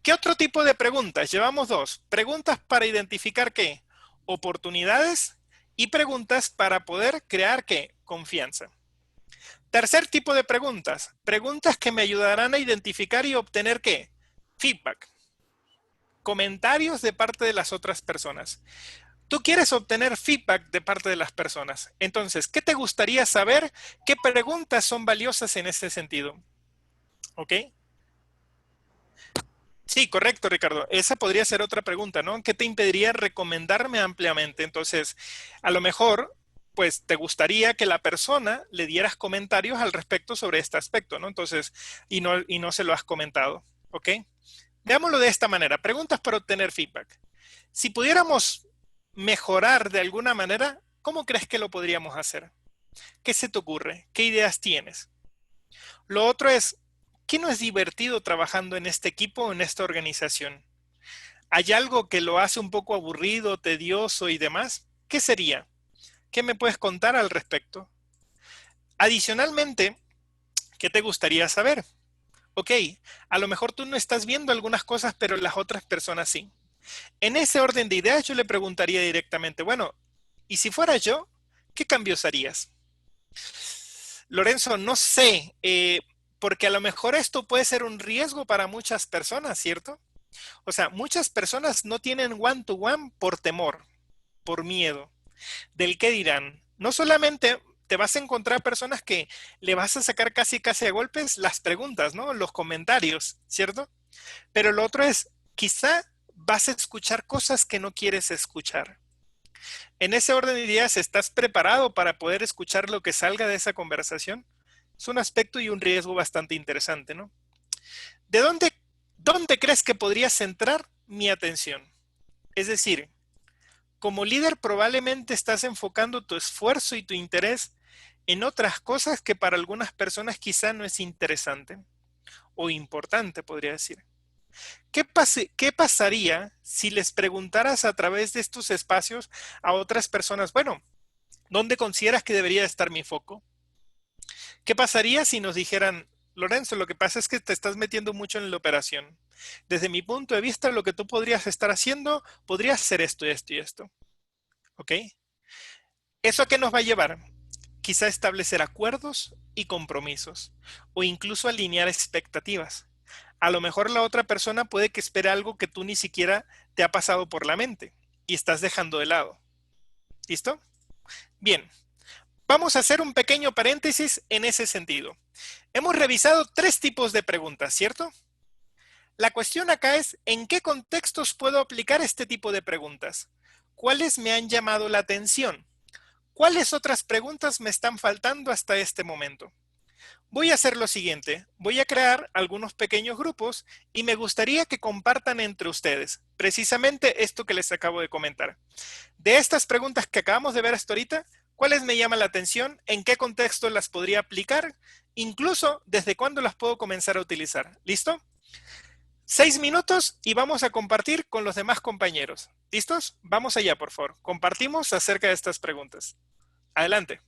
¿Qué otro tipo de preguntas? Llevamos dos. Preguntas para identificar ¿qué? Oportunidades y preguntas para poder crear ¿qué? Confianza. Tercer tipo de preguntas. Preguntas que me ayudarán a identificar y obtener ¿qué? Feedback. Comentarios de parte de las otras personas. Tú quieres obtener feedback de parte de las personas. Entonces, ¿qué te gustaría saber? ¿Qué preguntas son valiosas en ese sentido? ¿Ok? Sí, correcto, Ricardo. Esa podría ser otra pregunta, ¿no? ¿Qué te impediría recomendarme ampliamente? Entonces, a lo mejor, pues, te gustaría que la persona le dieras comentarios al respecto sobre este aspecto, ¿no? Entonces, y no se lo has comentado, ¿ok? Veámoslo de esta manera. Preguntas para obtener feedback. Si pudiéramos mejorar de alguna manera, ¿cómo crees que lo podríamos hacer? ¿Qué se te ocurre? ¿Qué ideas tienes? Lo otro es, ¿qué no es divertido trabajando en este equipo o en esta organización? ¿Hay algo que lo hace un poco aburrido, tedioso y demás? ¿Qué sería? ¿Qué me puedes contar al respecto? Adicionalmente, ¿qué te gustaría saber? Ok, a lo mejor tú no estás viendo algunas cosas, pero las otras personas sí. En ese orden de ideas, yo le preguntaría directamente, bueno, ¿y si fuera yo, qué cambios harías? Lorenzo, no sé, porque a lo mejor esto puede ser un riesgo para muchas personas, ¿cierto? O sea, muchas personas no tienen one-to-one por temor, por miedo, del qué dirán. No solamente te vas a encontrar personas que le vas a sacar casi casi a golpes las preguntas, ¿no? Los comentarios, ¿cierto? Pero lo otro es, quizá vas a escuchar cosas que no quieres escuchar. En ese orden de ideas, ¿estás preparado para poder escuchar lo que salga de esa conversación? Es un aspecto y un riesgo bastante interesante, ¿no? ¿De dónde crees que podría centrar mi atención? Es decir, como líder probablemente estás enfocando tu esfuerzo y tu interés en otras cosas que para algunas personas quizá no es interesante o importante, podría decir. ¿Qué pasaría si les preguntaras a través de estos espacios a otras personas, bueno, ¿dónde consideras que debería estar mi foco? ¿Qué pasaría si nos dijeran, Lorenzo, lo que pasa es que te estás metiendo mucho en la operación? Desde mi punto de vista, lo que tú podrías estar haciendo, podría ser esto y esto y esto. ¿Ok? ¿Eso a qué nos va a llevar? Quizá establecer acuerdos y compromisos, o incluso alinear expectativas. A lo mejor la otra persona puede que espere algo que tú ni siquiera te ha pasado por la mente y estás dejando de lado. ¿Listo? Bien, vamos a hacer un pequeño paréntesis en ese sentido. Hemos revisado 3 tipos de preguntas, ¿cierto? La cuestión acá es, ¿en qué contextos puedo aplicar este tipo de preguntas? ¿Cuáles me han llamado la atención? ¿Cuáles otras preguntas me están faltando hasta este momento? Voy a hacer lo siguiente, voy a crear algunos pequeños grupos y me gustaría que compartan entre ustedes precisamente esto que les acabo de comentar. De estas preguntas que acabamos de ver hasta ahorita, ¿cuáles me llaman la atención? ¿En qué contexto las podría aplicar? Incluso, ¿desde cuándo las puedo comenzar a utilizar? ¿Listo? 6 minutos y vamos a compartir con los demás compañeros. ¿Listos? Vamos allá, por favor. Compartimos acerca de estas preguntas. Adelante.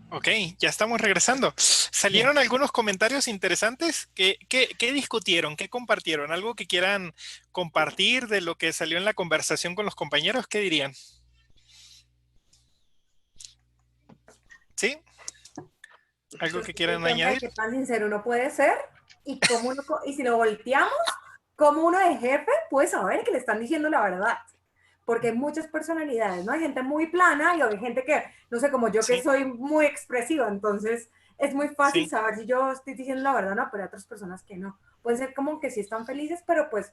Ok, ya estamos regresando. ¿Salieron algunos comentarios interesantes? ¿Qué discutieron? ¿Qué compartieron? ¿Algo que quieran compartir de lo que salió en la conversación con los compañeros? ¿Qué dirían? ¿Sí? ¿Algo que quieran añadir? ¿Qué tan sincero uno puede ser? Y, y si lo volteamos, ¿cómo uno de jefe puede saber que le están diciendo la verdad? Porque hay muchas personalidades, ¿no? Hay gente muy plana y hay gente que, no sé, como yo que soy muy expresiva, entonces es muy fácil saber si yo estoy diciendo la verdad o no, pero hay otras personas que no. Pueden ser como que sí están felices, pero pues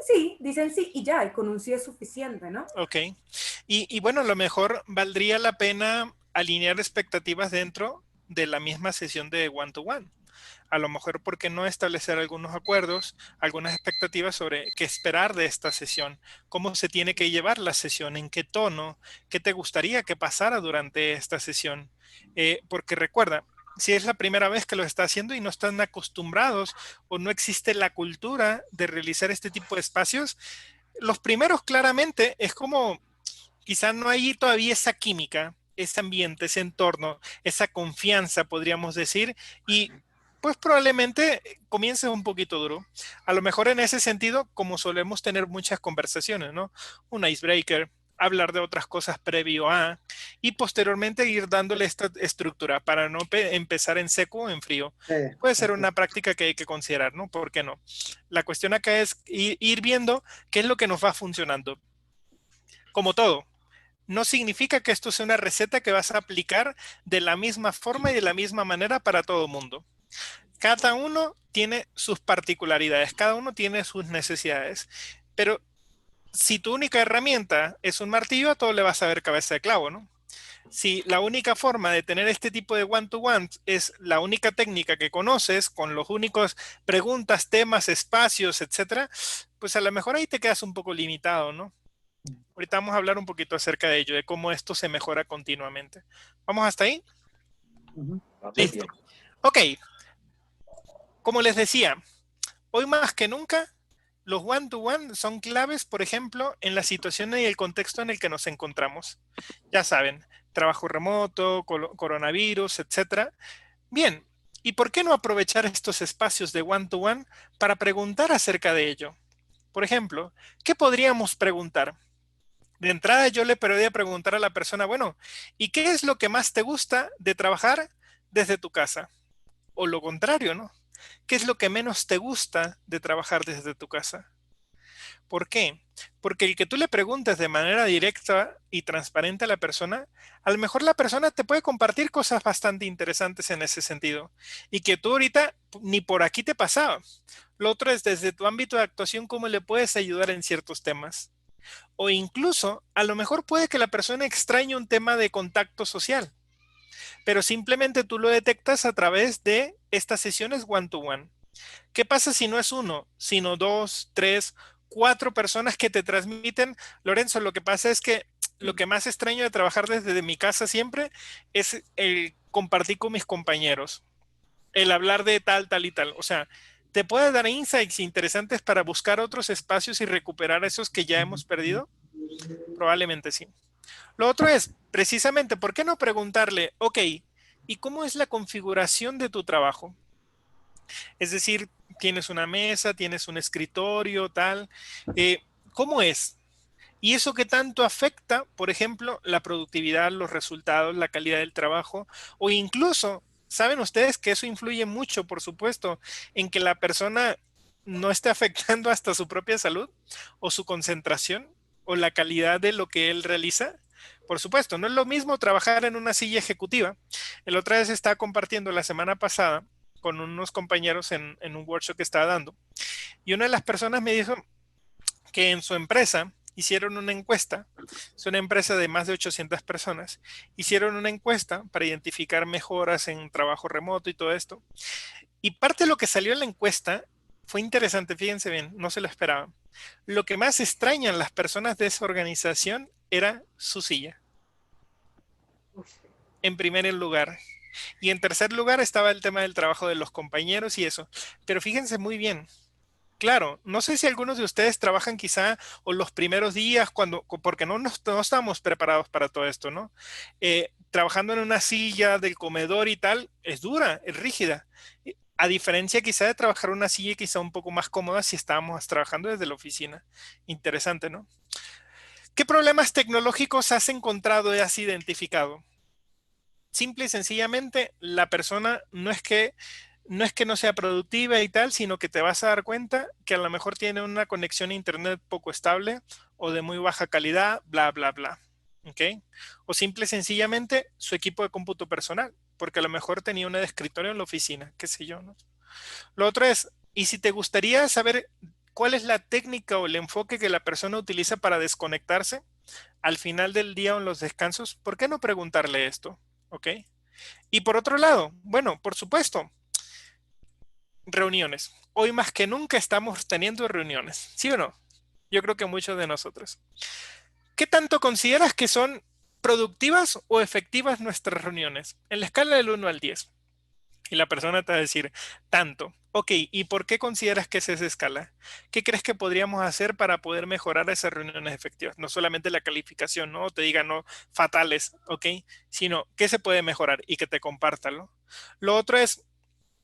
sí, dicen sí y ya, y con un sí es suficiente, ¿no? Ok. Y bueno, a lo mejor valdría la pena alinear expectativas dentro de la misma sesión de one-to-one. A lo mejor, ¿por qué no establecer algunos acuerdos, algunas expectativas sobre qué esperar de esta sesión? ¿Cómo se tiene que llevar la sesión? ¿En qué tono? ¿Qué te gustaría que pasara durante esta sesión? Porque recuerda, si es la primera vez que lo está haciendo y no están acostumbrados o no existe la cultura de realizar este tipo de espacios, los primeros claramente es como quizás no hay todavía esa química, ese ambiente, ese entorno, esa confianza, podríamos decir, y pues probablemente comience un poquito duro. A lo mejor en ese sentido, como solemos tener muchas conversaciones, ¿no? Un icebreaker, hablar de otras cosas previo a, y posteriormente ir dándole esta estructura para no empezar en seco o en frío. Puede ser una práctica que hay que considerar, ¿no? ¿Por qué no? La cuestión acá es ir viendo qué es lo que nos va funcionando. Como todo, no significa que esto sea una receta que vas a aplicar de la misma forma y de la misma manera para todo el mundo. Cada uno tiene sus particularidades, cada uno tiene sus necesidades, pero si tu única herramienta es un martillo, a todo le vas a ver cabeza de clavo, ¿no? Si la única forma de tener este tipo de one-to-one es la única técnica que conoces, con los únicos preguntas, temas, espacios, etcétera, pues a lo mejor ahí te quedas un poco limitado, ¿no? Ahorita vamos a hablar un poquito acerca de ello, de cómo esto se mejora continuamente. ¿Vamos hasta ahí? Listo. Ok. Como les decía, hoy más que nunca, los one-to-one son claves, por ejemplo, en la situación y el contexto en el que nos encontramos. Ya saben, trabajo remoto, coronavirus, etc. Bien, ¿y por qué no aprovechar estos espacios de one-to-one para preguntar acerca de ello? Por ejemplo, ¿qué podríamos preguntar? De entrada yo le podría preguntar a la persona, bueno, ¿y qué es lo que más te gusta de trabajar desde tu casa? O lo contrario, ¿no? ¿Qué es lo que menos te gusta de trabajar desde tu casa? ¿Por qué? Porque el que tú le preguntes de manera directa y transparente a la persona, a lo mejor la persona te puede compartir cosas bastante interesantes en ese sentido y que tú ahorita ni por aquí te pasaba. Lo otro es desde tu ámbito de actuación, cómo le puedes ayudar en ciertos temas. O incluso, a lo mejor puede que la persona extrañe un tema de contacto social, pero simplemente tú lo detectas a través de estas sesiones one-to-one. ¿Qué pasa si no es uno, sino 2, 3, 4 personas que te transmiten? Lorenzo, lo que pasa es que lo que más extraño de trabajar desde mi casa siempre es el compartir con mis compañeros, el hablar de tal, tal y tal. O sea, ¿te puede dar insights interesantes para buscar otros espacios y recuperar esos que ya hemos perdido? Probablemente sí. Lo otro es, precisamente, ¿por qué no preguntarle, ok, ¿y cómo es la configuración de tu trabajo? Es decir, tienes una mesa, tienes un escritorio, tal. ¿Cómo es? ¿Y eso qué tanto afecta, por ejemplo, la productividad, los resultados, la calidad del trabajo? O incluso, ¿saben ustedes que eso influye mucho, por supuesto, en que la persona no esté afectando hasta su propia salud o su concentración o la calidad de lo que él realiza? Por supuesto, no es lo mismo trabajar en una silla ejecutiva. El otra vez estaba compartiendo la semana pasada con unos compañeros en un workshop que estaba dando. Y una de las personas me dijo que en su empresa hicieron una encuesta, es una empresa de más de 800 personas, hicieron una encuesta para identificar mejoras en trabajo remoto y todo esto. Y parte de lo que salió en la encuesta fue interesante, fíjense bien, no se lo esperaban. Lo que más extrañan las personas de esa organización era su silla. En primer lugar. Y en tercer lugar estaba el tema del trabajo de los compañeros y eso. Pero fíjense muy bien. Claro, no sé si algunos de ustedes trabajan quizá o los primeros días porque no estamos preparados para todo esto, ¿no? trabajando en una silla del comedor y tal, es dura, es rígida. A diferencia quizá de trabajar en una silla quizá un poco más cómoda si estábamos trabajando desde la oficina. Interesante, ¿no? ¿Qué problemas tecnológicos has encontrado y has identificado? Simple y sencillamente, la persona no es que no sea productiva y tal, sino que te vas a dar cuenta que a lo mejor tiene una conexión a internet poco estable o de muy baja calidad, bla, bla, bla. ¿Ok? O simple y sencillamente su equipo de cómputo personal, porque a lo mejor tenía una de escritorio en la oficina, qué sé yo, ¿no? Lo otro es, y si te gustaría saber cuál es la técnica o el enfoque que la persona utiliza para desconectarse al final del día o en los descansos, ¿por qué no preguntarle esto? ¿Ok? Y por otro lado, bueno, por supuesto, reuniones. Hoy más que nunca estamos teniendo reuniones, ¿sí o no? Yo creo que muchos de nosotros. ¿Qué tanto consideras que son productivas o efectivas nuestras reuniones? En la escala del 1 al 10. Y la persona te va a decir, tanto. Ok, ¿y por qué consideras que es esa escala? ¿Qué crees que podríamos hacer para poder mejorar esas reuniones efectivas? No solamente la calificación, ¿no? Te diga, no, fatales, ok, sino, ¿qué se puede mejorar? Y que te compártalo. Lo otro es,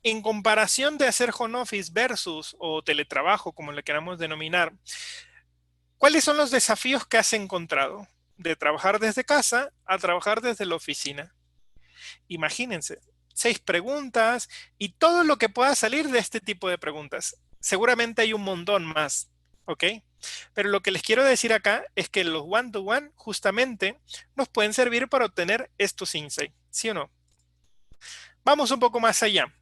en comparación de hacer home office versus o teletrabajo, como le queramos denominar, ¿cuáles son los desafíos que has encontrado de trabajar desde casa a trabajar desde la oficina? Imagínense, 6 preguntas y todo lo que pueda salir de este tipo de preguntas. Seguramente hay un montón más, ¿ok? Pero lo que les quiero decir acá es que los one-to-one justamente nos pueden servir para obtener estos insights, ¿sí o no? Vamos un poco más allá.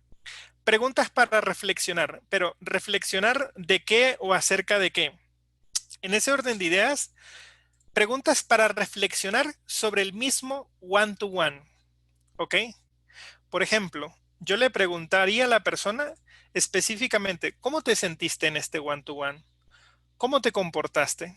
Preguntas para reflexionar, pero ¿reflexionar de qué o acerca de qué? En ese orden de ideas, preguntas para reflexionar sobre el mismo one-to-one, ¿ok? Por ejemplo, yo le preguntaría a la persona específicamente, ¿cómo te sentiste en este one-to-one? ¿Cómo te comportaste?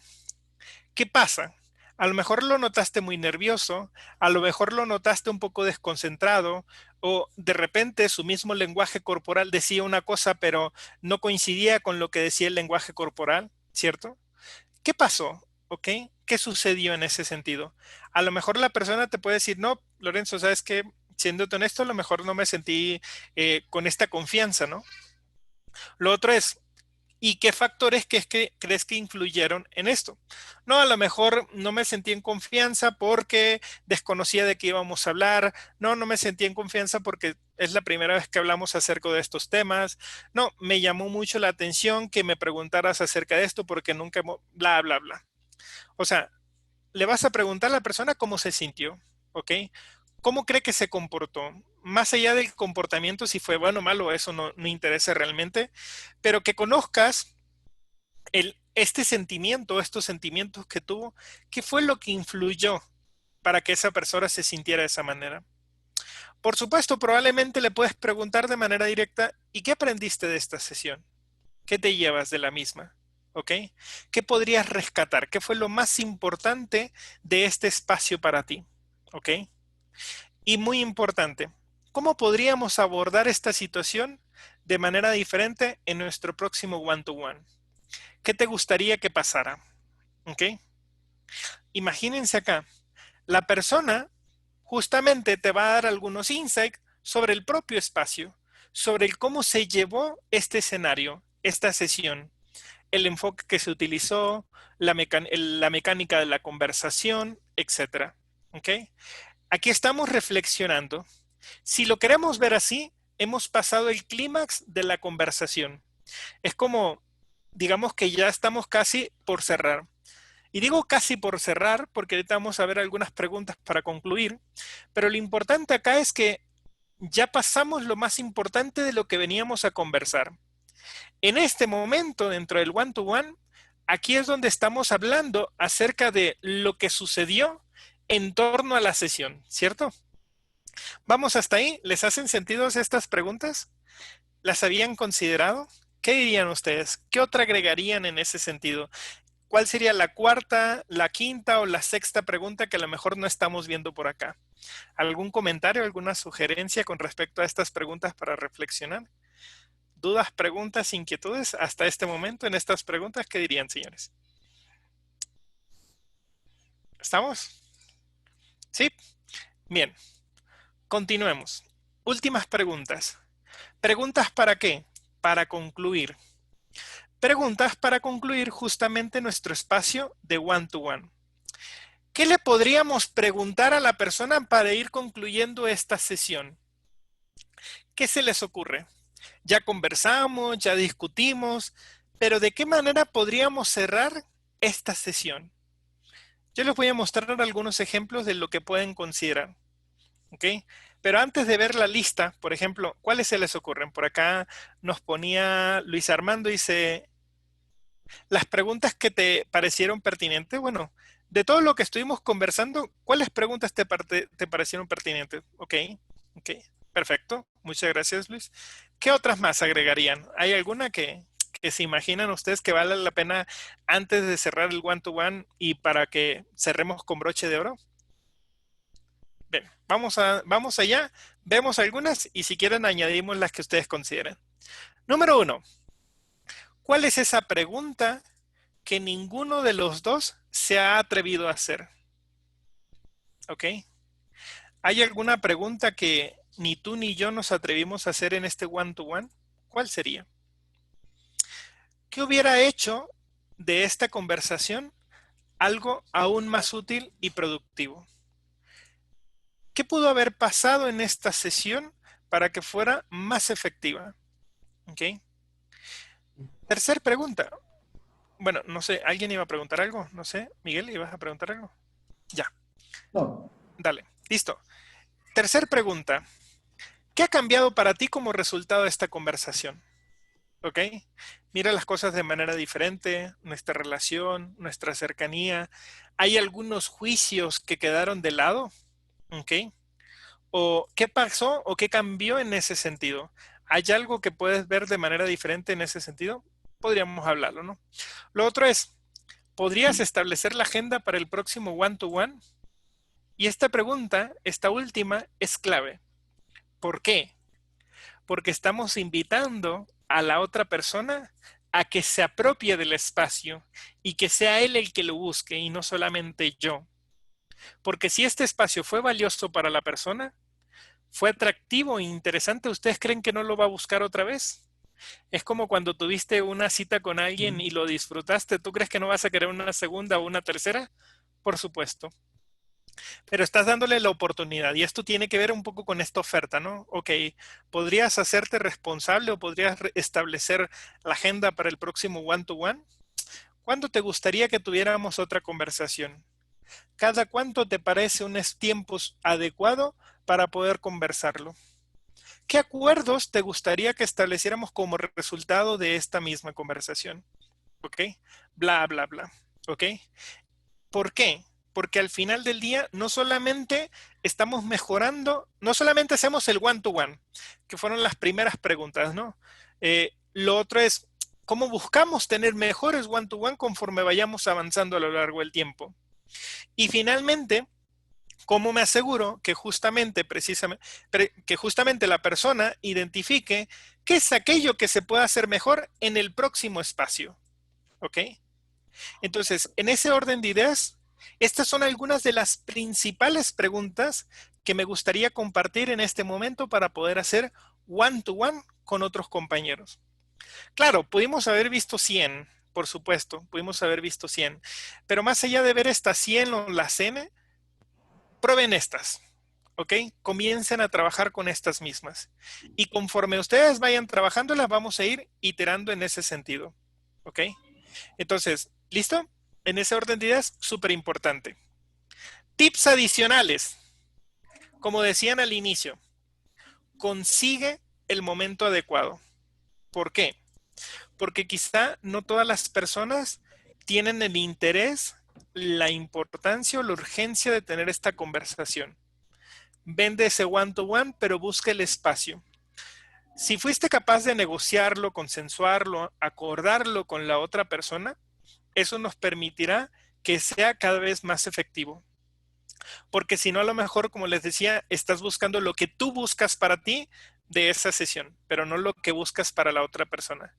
¿Qué pasa? A lo mejor lo notaste muy nervioso, a lo mejor lo notaste un poco desconcentrado, o de repente su mismo lenguaje corporal decía una cosa, pero no coincidía con lo que decía el lenguaje corporal, ¿cierto? ¿Qué pasó? ¿Ok? ¿Qué sucedió en ese sentido? A lo mejor la persona te puede decir, no, Lorenzo, ¿sabes qué? Siéndote honesto, a lo mejor no me sentí con esta confianza, ¿no? Lo otro es, ¿y qué factores crees que influyeron en esto? No, a lo mejor no me sentí en confianza porque desconocía de qué íbamos a hablar. No, no me sentí en confianza porque es la primera vez que hablamos acerca de estos temas. No, me llamó mucho la atención que me preguntaras acerca de esto porque nunca, bla, bla, bla. O sea, le vas a preguntar a la persona cómo se sintió, ¿ok? ¿Cómo cree que se comportó? Más allá del comportamiento, si fue bueno o malo, eso no interesa realmente, pero que conozcas este sentimiento, estos sentimientos que tuvo, ¿qué fue lo que influyó para que esa persona se sintiera de esa manera? Por supuesto, probablemente le puedes preguntar de manera directa, ¿y qué aprendiste de esta sesión? ¿Qué te llevas de la misma? ¿Ok? ¿Qué podrías rescatar? ¿Qué fue lo más importante de este espacio para ti? ¿Ok? Y muy importante, ¿cómo podríamos abordar esta situación de manera diferente en nuestro próximo one-to-one? ¿Qué te gustaría que pasara? ¿Ok? Imagínense acá, la persona justamente te va a dar algunos insights sobre el propio espacio, sobre el cómo se llevó este escenario, esta sesión, el enfoque que se utilizó, la mecánica de la conversación, etc. ¿Ok? Aquí estamos reflexionando. Si lo queremos ver así, hemos pasado el clímax de la conversación. Es como, digamos que ya estamos casi por cerrar. Y digo casi por cerrar porque ahorita vamos a ver algunas preguntas para concluir, pero lo importante acá es que ya pasamos lo más importante de lo que veníamos a conversar. En este momento, dentro del one-to-one, aquí es donde estamos hablando acerca de lo que sucedió en torno a la sesión, ¿cierto? Vamos hasta ahí. ¿Les hacen sentido estas preguntas? ¿Las habían considerado? ¿Qué dirían ustedes? ¿Qué otra agregarían en ese sentido? ¿Cuál sería la cuarta, la quinta o la sexta pregunta que a lo mejor no estamos viendo por acá? ¿Algún comentario, alguna sugerencia con respecto a estas preguntas para reflexionar? ¿Dudas, preguntas, inquietudes hasta este momento en estas preguntas? ¿Qué dirían, señores? ¿Estamos? Sí. Bien, continuemos. Últimas preguntas. ¿Preguntas para qué? Para concluir. Preguntas para concluir justamente nuestro espacio de one-to-one. ¿Qué le podríamos preguntar a la persona para ir concluyendo esta sesión? ¿Qué se les ocurre? Ya conversamos, ya discutimos, pero ¿de qué manera podríamos cerrar esta sesión? Yo les voy a mostrar algunos ejemplos de lo que pueden considerar. ¿Ok? Pero antes de ver la lista, por ejemplo, ¿cuáles se les ocurren? Por acá nos ponía Luis Armando, dice, las preguntas que te parecieron pertinentes. Bueno, de todo lo que estuvimos conversando, ¿cuáles preguntas te parecieron pertinentes? Ok, perfecto. Muchas gracias, Luis. ¿Qué otras más agregarían? ¿Hay alguna que se imaginan ustedes que vale la pena antes de cerrar el one-to-one y para que cerremos con broche de oro? Bien, vamos allá, vemos algunas y si quieren añadimos las que ustedes consideren. Número 1. ¿Cuál es esa pregunta que ninguno de los dos se ha atrevido a hacer? ¿Ok? ¿Hay alguna pregunta que ni tú ni yo nos atrevimos a hacer en este one-to-one? ¿Cuál sería? ¿Qué hubiera hecho de esta conversación algo aún más útil y productivo? ¿Qué pudo haber pasado en esta sesión para que fuera más efectiva? ¿Ok? Tercer pregunta. Bueno, no sé, ¿alguien iba a preguntar algo? No sé, Miguel, ¿ibas a preguntar algo? Ya. No. Dale, listo. Tercer pregunta. ¿Qué ha cambiado para ti como resultado de esta conversación? ¿Ok? Mira las cosas de manera diferente, nuestra relación, nuestra cercanía. ¿Hay algunos juicios que quedaron de lado? ¿Ok? ¿O qué pasó o qué cambió en ese sentido? ¿Hay algo que puedes ver de manera diferente en ese sentido? Podríamos hablarlo, ¿no? Lo otro es, ¿podrías establecer la agenda para el próximo one-to-one? Y esta pregunta, esta última, es clave. ¿Por qué? Porque estamos invitando a la otra persona a que se apropie del espacio y que sea él el que lo busque y no solamente yo. Porque si este espacio fue valioso para la persona, fue atractivo e interesante, ¿ustedes creen que no lo va a buscar otra vez? Es como cuando tuviste una cita con alguien y lo disfrutaste, ¿tú crees que no vas a querer una segunda o una tercera? Por supuesto. Pero estás dándole la oportunidad y esto tiene que ver un poco con esta oferta, ¿no? Ok, ¿podrías hacerte responsable o podrías establecer la agenda para el próximo one-to-one? ¿Cuándo te gustaría que tuviéramos otra conversación? ¿Cada cuánto te parece un tiempo adecuado para poder conversarlo? ¿Qué acuerdos te gustaría que estableciéramos como resultado de esta misma conversación? ¿Ok? Bla, bla, bla. ¿Ok? ¿Por qué? Porque al final del día no solamente estamos mejorando, no solamente hacemos el one-to-one, que fueron las primeras preguntas, ¿no? Lo otro es, ¿cómo buscamos tener mejores one-to-one conforme vayamos avanzando a lo largo del tiempo? Y finalmente, ¿cómo me aseguro que justamente la persona identifique qué es aquello que se puede hacer mejor en el próximo espacio? ¿Ok? Entonces, en ese orden de ideas, estas son algunas de las principales preguntas que me gustaría compartir en este momento para poder hacer one-to-one con otros compañeros. Claro, pudimos haber visto 100, por supuesto, pudimos haber visto 100, pero más allá de ver estas 100 o las N, prueben estas, ¿ok? Comiencen a trabajar con estas mismas. Y conforme ustedes vayan trabajándolas, vamos a ir iterando en ese sentido, ¿ok? Entonces, ¿listo? En ese orden de ideas, súper importante. Tips adicionales. Como decían al inicio, consigue el momento adecuado. ¿Por qué? Porque quizá no todas las personas tienen el interés, la importancia o la urgencia de tener esta conversación. Vende ese one-to-one, pero busca el espacio. Si fuiste capaz de negociarlo, consensuarlo, acordarlo con la otra persona, eso nos permitirá que sea cada vez más efectivo. Porque si no, a lo mejor, como les decía, estás buscando lo que tú buscas para ti de esa sesión, pero no lo que buscas para la otra persona.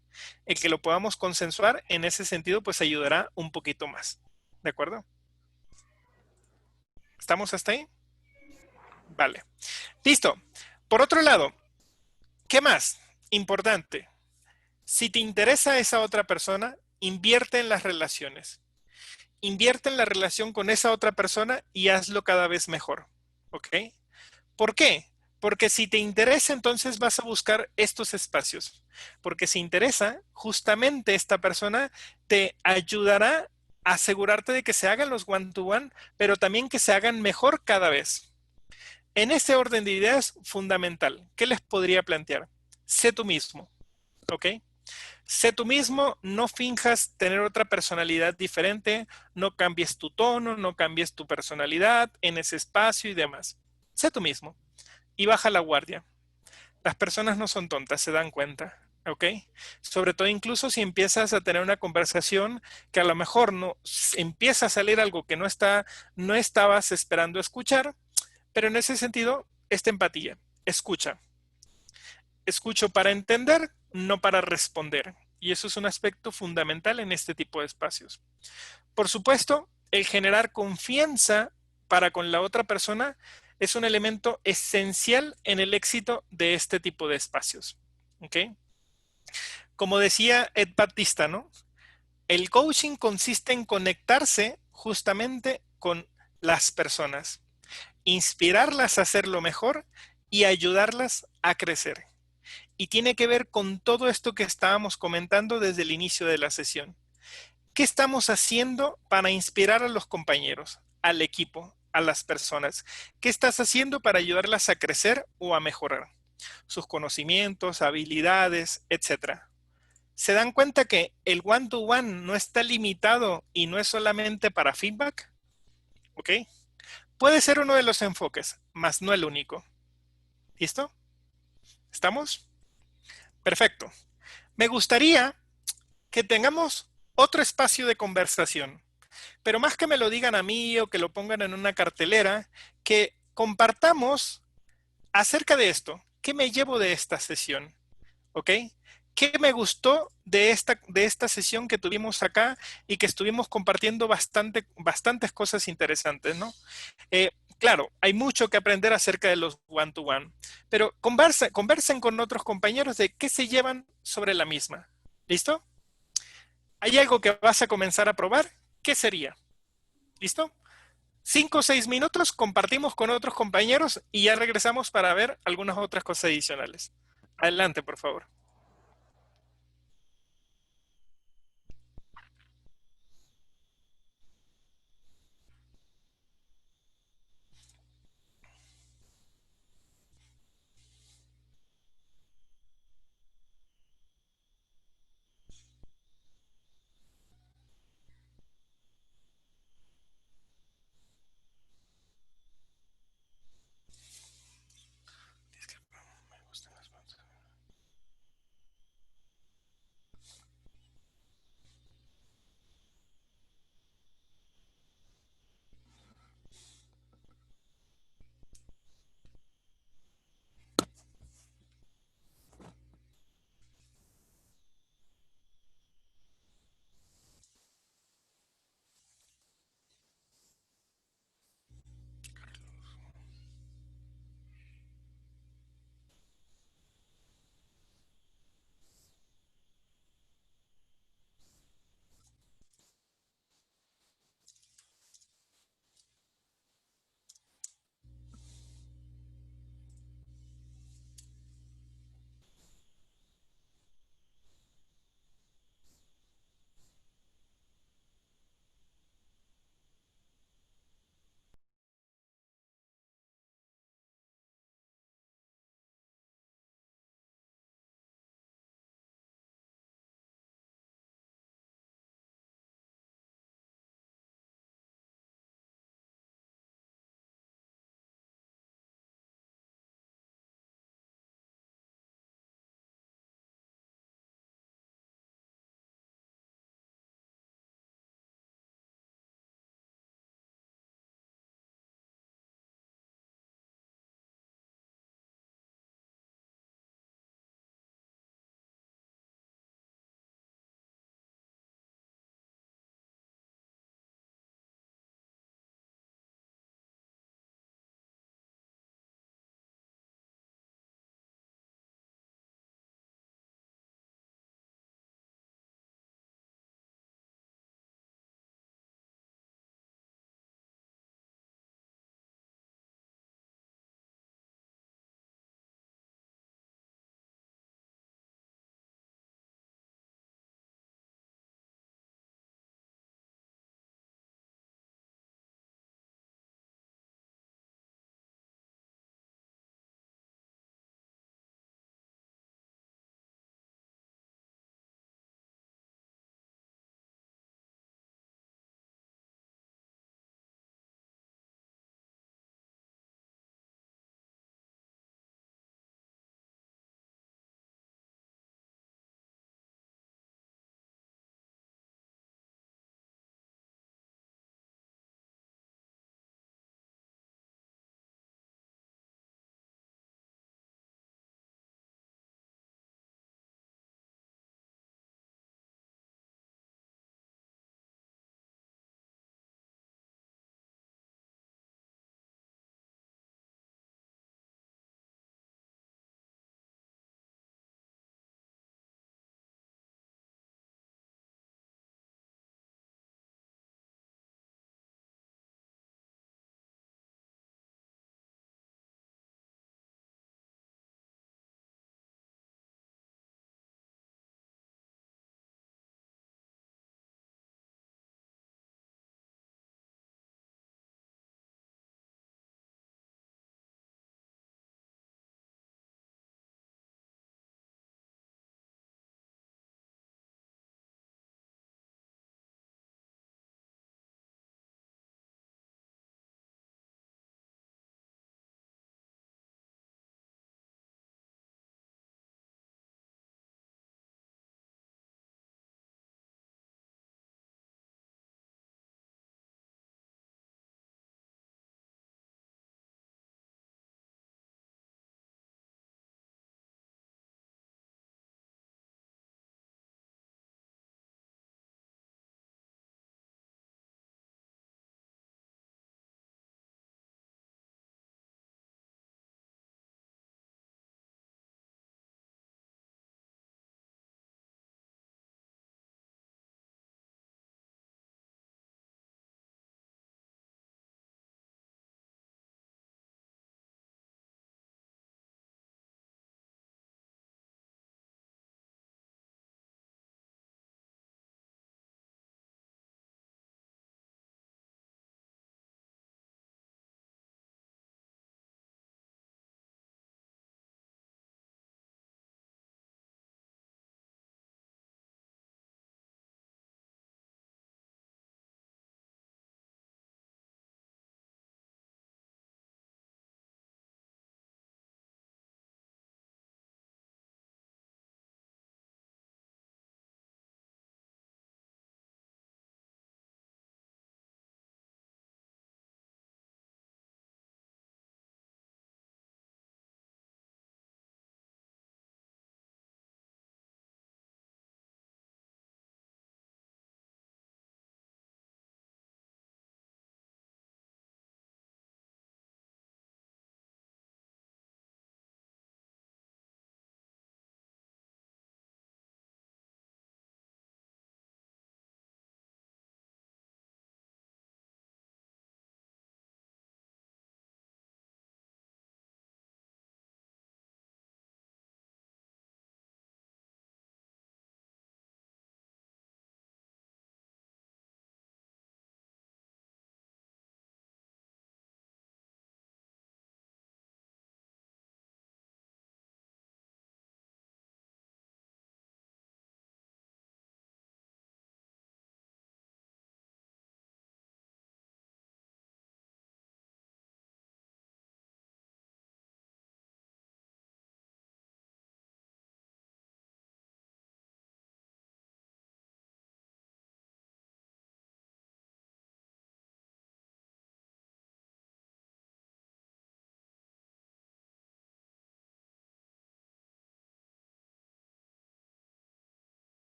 El que lo podamos consensuar en ese sentido, pues ayudará un poquito más. ¿De acuerdo? ¿Estamos hasta ahí? Vale. Listo. Por otro lado, ¿qué más? Importante. Si te interesa esa otra persona, invierte en las relaciones. Invierte en la relación con esa otra persona y hazlo cada vez mejor. ¿Ok? ¿Por qué? Porque si te interesa, entonces vas a buscar estos espacios. Porque si interesa, justamente esta persona te ayudará a asegurarte de que se hagan los one-to-one, pero también que se hagan mejor cada vez. En ese orden de ideas, fundamental. ¿Qué les podría plantear? Sé tú mismo. ¿Ok? Sé tú mismo, no finjas tener otra personalidad diferente, no cambies tu tono, no cambies tu personalidad en ese espacio y demás. Sé tú mismo y baja la guardia. Las personas no son tontas, se dan cuenta, ¿ok? Sobre todo incluso si empiezas a tener una conversación que a lo mejor no empieza a salir algo que no estabas esperando escuchar, pero en ese sentido, esta empatía, escucha. Escucho para entender, no para responder. Y eso es un aspecto fundamental en este tipo de espacios. Por supuesto, el generar confianza para con la otra persona es un elemento esencial en el éxito de este tipo de espacios. ¿Ok? Como decía Ed Batista, ¿no? El coaching consiste en conectarse justamente con las personas, inspirarlas a hacer lo mejor y ayudarlas a crecer. Y tiene que ver con todo esto que estábamos comentando desde el inicio de la sesión. ¿Qué estamos haciendo para inspirar a los compañeros, al equipo, a las personas? ¿Qué estás haciendo para ayudarlas a crecer o a mejorar sus conocimientos, habilidades, etcétera? ¿Se dan cuenta que el one-to-one no está limitado y no es solamente para feedback? ¿Ok? Puede ser uno de los enfoques, mas no el único. ¿Listo? ¿Estamos? Perfecto. Me gustaría que tengamos otro espacio de conversación, pero más que me lo digan a mí o que lo pongan en una cartelera, que compartamos acerca de esto. ¿Qué me llevo de esta sesión? ¿Ok? ¿Qué me gustó de esta sesión que tuvimos acá y que estuvimos compartiendo bastantes cosas interesantes, ¿no? Claro, hay mucho que aprender acerca de los one-to-one, pero conversen con otros compañeros de qué se llevan sobre la misma. ¿Listo? ¿Hay algo que vas a comenzar a probar? ¿Qué sería? ¿Listo? 5 o 6 minutos, compartimos con otros compañeros y ya regresamos para ver algunas otras cosas adicionales. Adelante, por favor.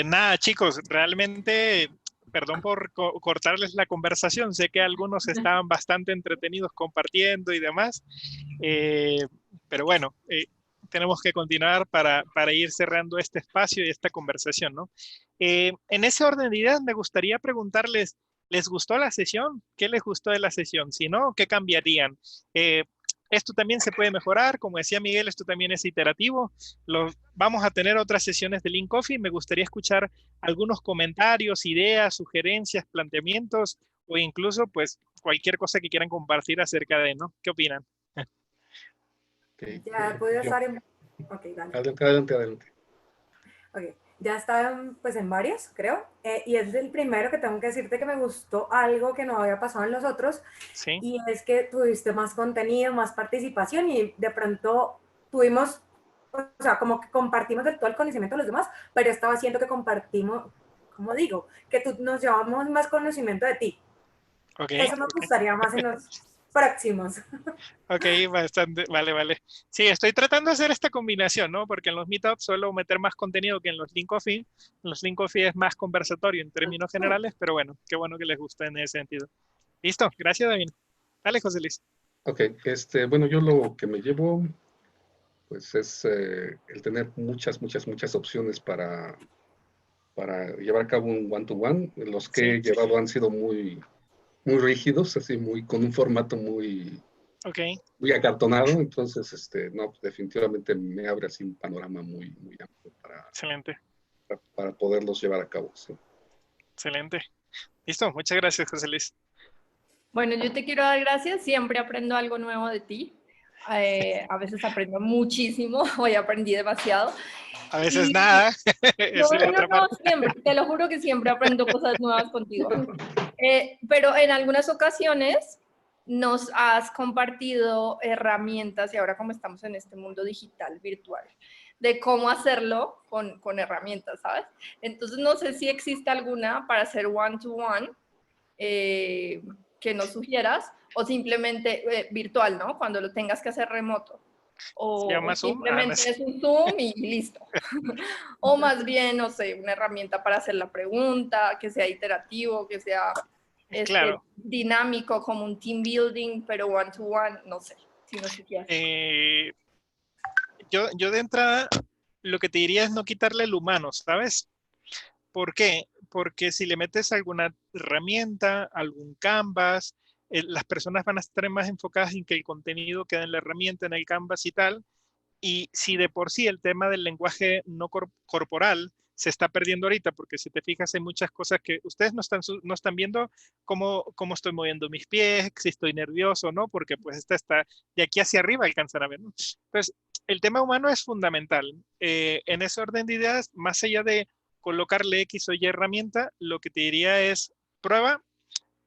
Nada, chicos, realmente, perdón por cortarles la conversación. Sé que algunos estaban bastante entretenidos compartiendo y demás, pero bueno, tenemos que continuar para ir cerrando este espacio y esta conversación, ¿no? En ese orden de ideas, me gustaría preguntarles, ¿les gustó la sesión? ¿Qué les gustó de la sesión? Si no, ¿qué cambiarían? Esto también se puede mejorar, como decía Miguel, esto también es iterativo. Vamos a tener otras sesiones de Lean Coffee. Me gustaría escuchar algunos comentarios, ideas, sugerencias, planteamientos o incluso pues cualquier cosa que quieran compartir acerca de, ¿no? ¿Qué opinan? Ya puedo estar en... Ok, dale. Adelante. Okay. Ya está pues en varios, creo, y es el primero que tengo que decirte que me gustó algo que no había pasado en los otros, ¿Sí? Y es que tuviste más contenido, más participación y de pronto tuvimos, o sea, como que compartimos del todo el conocimiento de los demás, pero estaba haciendo que compartimos, como digo, que tú nos llevamos más conocimiento de ti. Okay, Eso me gustaría más en los próximos. Ok, bastante, vale. Sí, estoy tratando de hacer esta combinación, ¿no? Porque en los meetups suelo meter más contenido que en los Lean Coffee. En los Lean Coffee es más conversatorio en términos generales, pero bueno, qué bueno que les guste en ese sentido. Listo, gracias, David. Dale, José Luis. Ok, bueno, yo lo que me llevo, pues es el tener muchas opciones para llevar a cabo un one-to-one. Los que he llevado han sido muy rígidos, así con un formato muy acartonado, entonces, no, definitivamente me abre así un panorama muy amplio Excelente. para poderlos llevar a cabo. Sí. Excelente. Listo, muchas gracias, José Luis. Bueno, yo te quiero dar gracias, siempre aprendo algo nuevo de ti. A veces aprendo muchísimo, hoy aprendí demasiado. A veces nada. No, siempre, te lo juro que siempre aprendo cosas nuevas contigo. Pero en algunas ocasiones nos has compartido herramientas, y ahora como estamos en este mundo digital, virtual, de cómo hacerlo con herramientas, ¿sabes? Entonces no sé si existe alguna para hacer one-to-one que nos sugieras, o simplemente virtual, ¿no? Cuando lo tengas que hacer remoto. O simplemente es un Zoom y listo. O más bien, no sé, una herramienta para hacer la pregunta, que sea iterativo, que sea dinámico, como un team building, pero one-to-one, no sé, si no supieras. Yo de entrada, lo que te diría es no quitarle el humano, ¿sabes? ¿Por qué? Porque si le metes alguna herramienta, algún canvas, las personas van a estar más enfocadas en que el contenido quede en la herramienta, en el canvas y tal. Y si de por sí el tema del lenguaje no corporal se está perdiendo ahorita, porque si te fijas hay muchas cosas que ustedes no están viendo cómo estoy moviendo mis pies, si estoy nervioso, ¿no? Porque pues esta está de aquí hacia arriba alcanzan a ver, ¿no? Entonces, el tema humano es fundamental. En ese orden de ideas, más allá de colocarle X o Y herramienta, lo que te diría es prueba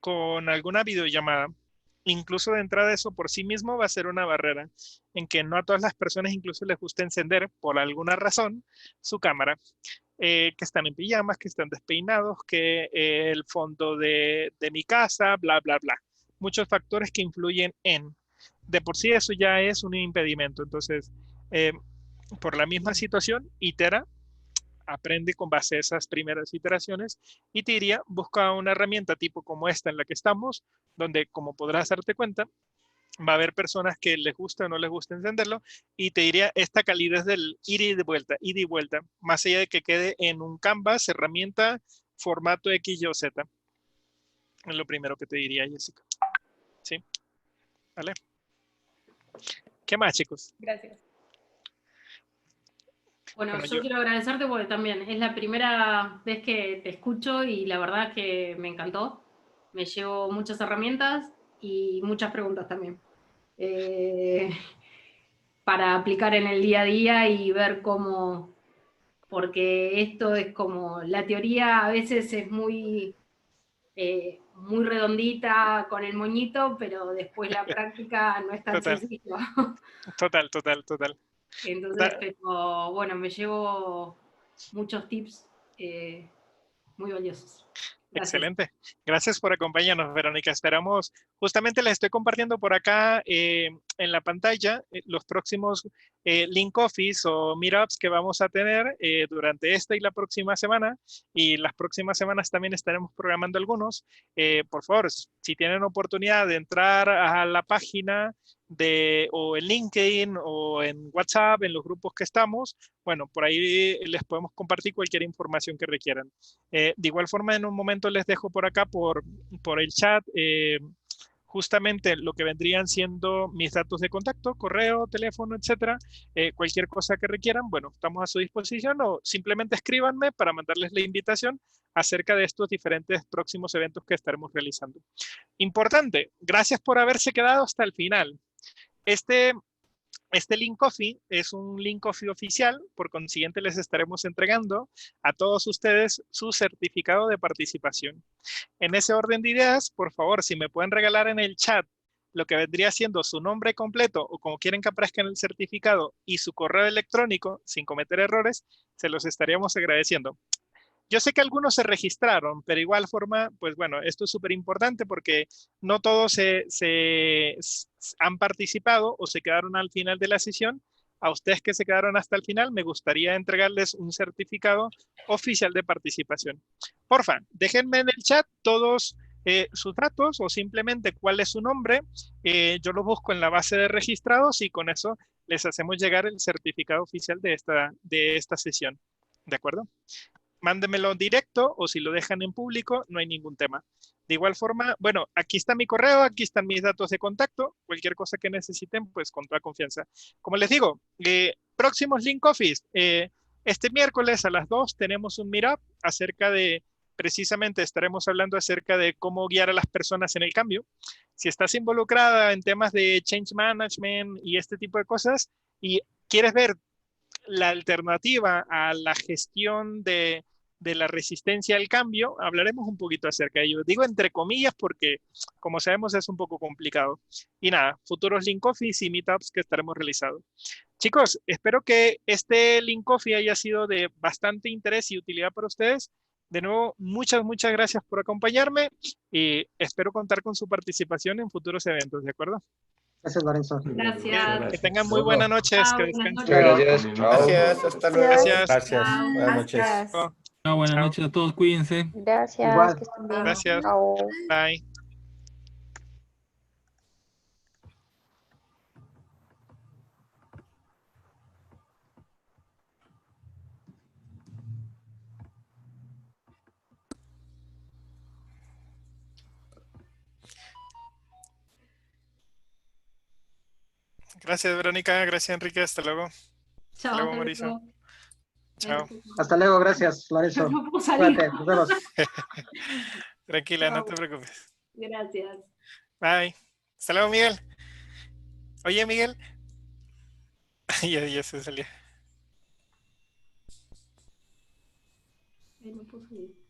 con alguna videollamada. Incluso de entrada eso por sí mismo va a ser una barrera en que no a todas las personas incluso les gusta encender por alguna razón su cámara. Que están en pijamas, que están despeinados, que el fondo de mi casa, bla, bla, bla. Muchos factores que influyen en. De por sí eso ya es un impedimento. Entonces, por la misma situación, itera, aprende con base a esas primeras iteraciones y te diría, busca una herramienta tipo como esta en la que estamos, donde como podrás darte cuenta, va a haber personas que les gusta o no les gusta encenderlo y te diría esta calidez del ida y vuelta, más allá de que quede en un canvas, herramienta, formato X, Y o Z. Es lo primero que te diría, Jessica. ¿Sí? ¿Vale? ¿Qué más, chicos? Gracias. Bueno, yo quiero agradecerte porque también es la primera vez que te escucho y la verdad que me encantó. Me llevo muchas herramientas y muchas preguntas también. Para aplicar en el día a día y ver cómo, porque esto es como, la teoría a veces es muy redondita con el moñito, pero después la práctica no es tan sencillo. Total. Entonces, pero bueno, me llevo muchos tips muy valiosos. Gracias. Excelente. Gracias por acompañarnos, Verónica. Esperamos, justamente les estoy compartiendo por acá en la pantalla los próximos Link Office o Meetups que vamos a tener durante esta y la próxima semana, y las próximas semanas también estaremos programando algunos. Por favor, si tienen oportunidad de entrar a la página o en LinkedIn o en WhatsApp, en los grupos que estamos, bueno, por ahí les podemos compartir cualquier información que requieran. De igual forma, en un momento les dejo por acá, por el chat, justamente lo que vendrían siendo mis datos de contacto, correo, teléfono, etcétera. Cualquier cosa que requieran, bueno, estamos a su disposición, o simplemente escríbanme para mandarles la invitación acerca de estos diferentes próximos eventos que estaremos realizando. Importante, gracias por haberse quedado hasta el final. Este Link Coffee es un Link Coffee oficial, por consiguiente les estaremos entregando a todos ustedes su certificado de participación. En ese orden de ideas, por favor, si me pueden regalar en el chat lo que vendría siendo su nombre completo o como quieren que aparezca en el certificado y su correo electrónico sin cometer errores, se los estaríamos agradeciendo. Yo sé que algunos se registraron, pero igual forma, pues bueno, esto es súper importante porque no todos se han participado o se quedaron al final de la sesión. A ustedes que se quedaron hasta el final, me gustaría entregarles un certificado oficial de participación. Porfa, déjenme en el chat todos sus datos o simplemente cuál es su nombre. Yo lo busco en la base de registrados y con eso les hacemos llegar el certificado oficial de esta sesión. ¿De acuerdo? Mándemelo directo o si lo dejan en público, no hay ningún tema. De igual forma, bueno, aquí está mi correo, aquí están mis datos de contacto. Cualquier cosa que necesiten, pues con toda confianza. Como les digo, próximos Link Office. Este miércoles a las 2 tenemos un meetup acerca de, precisamente estaremos hablando acerca de cómo guiar a las personas en el cambio. Si estás involucrada en temas de change management y este tipo de cosas y quieres ver la alternativa a la gestión de la resistencia al cambio, hablaremos un poquito acerca de ello. Digo entre comillas porque, como sabemos, es un poco complicado. Y nada, futuros Link Office y Meetups que estaremos realizando. Chicos, espero que este Link Coffee haya sido de bastante interés y utilidad para ustedes. De nuevo, muchas gracias por acompañarme y espero contar con su participación en futuros eventos, ¿de acuerdo? Gracias, Lorenzo. Gracias. Que tengan muy buenas noches. Chao, Que buenas descansen. Gracias. Gracias. Hasta luego. Gracias. Gracias. Buenas noches. Gracias. Buenas noches a todos, cuídense. Gracias, Igual. que estén bien. Gracias. Chao. Bye. Gracias, Verónica. Gracias, Enrique. Hasta luego. Chao. Hasta luego, hasta Mauricio. luego. Chao. Hasta luego, gracias, Lorenzo. No puedo salir. Cuídate, nos vemos. Tranquila, no te preocupes. Gracias. Bye. Hasta luego, Miguel. Oye, Miguel. Ya se salió. No puedo salir.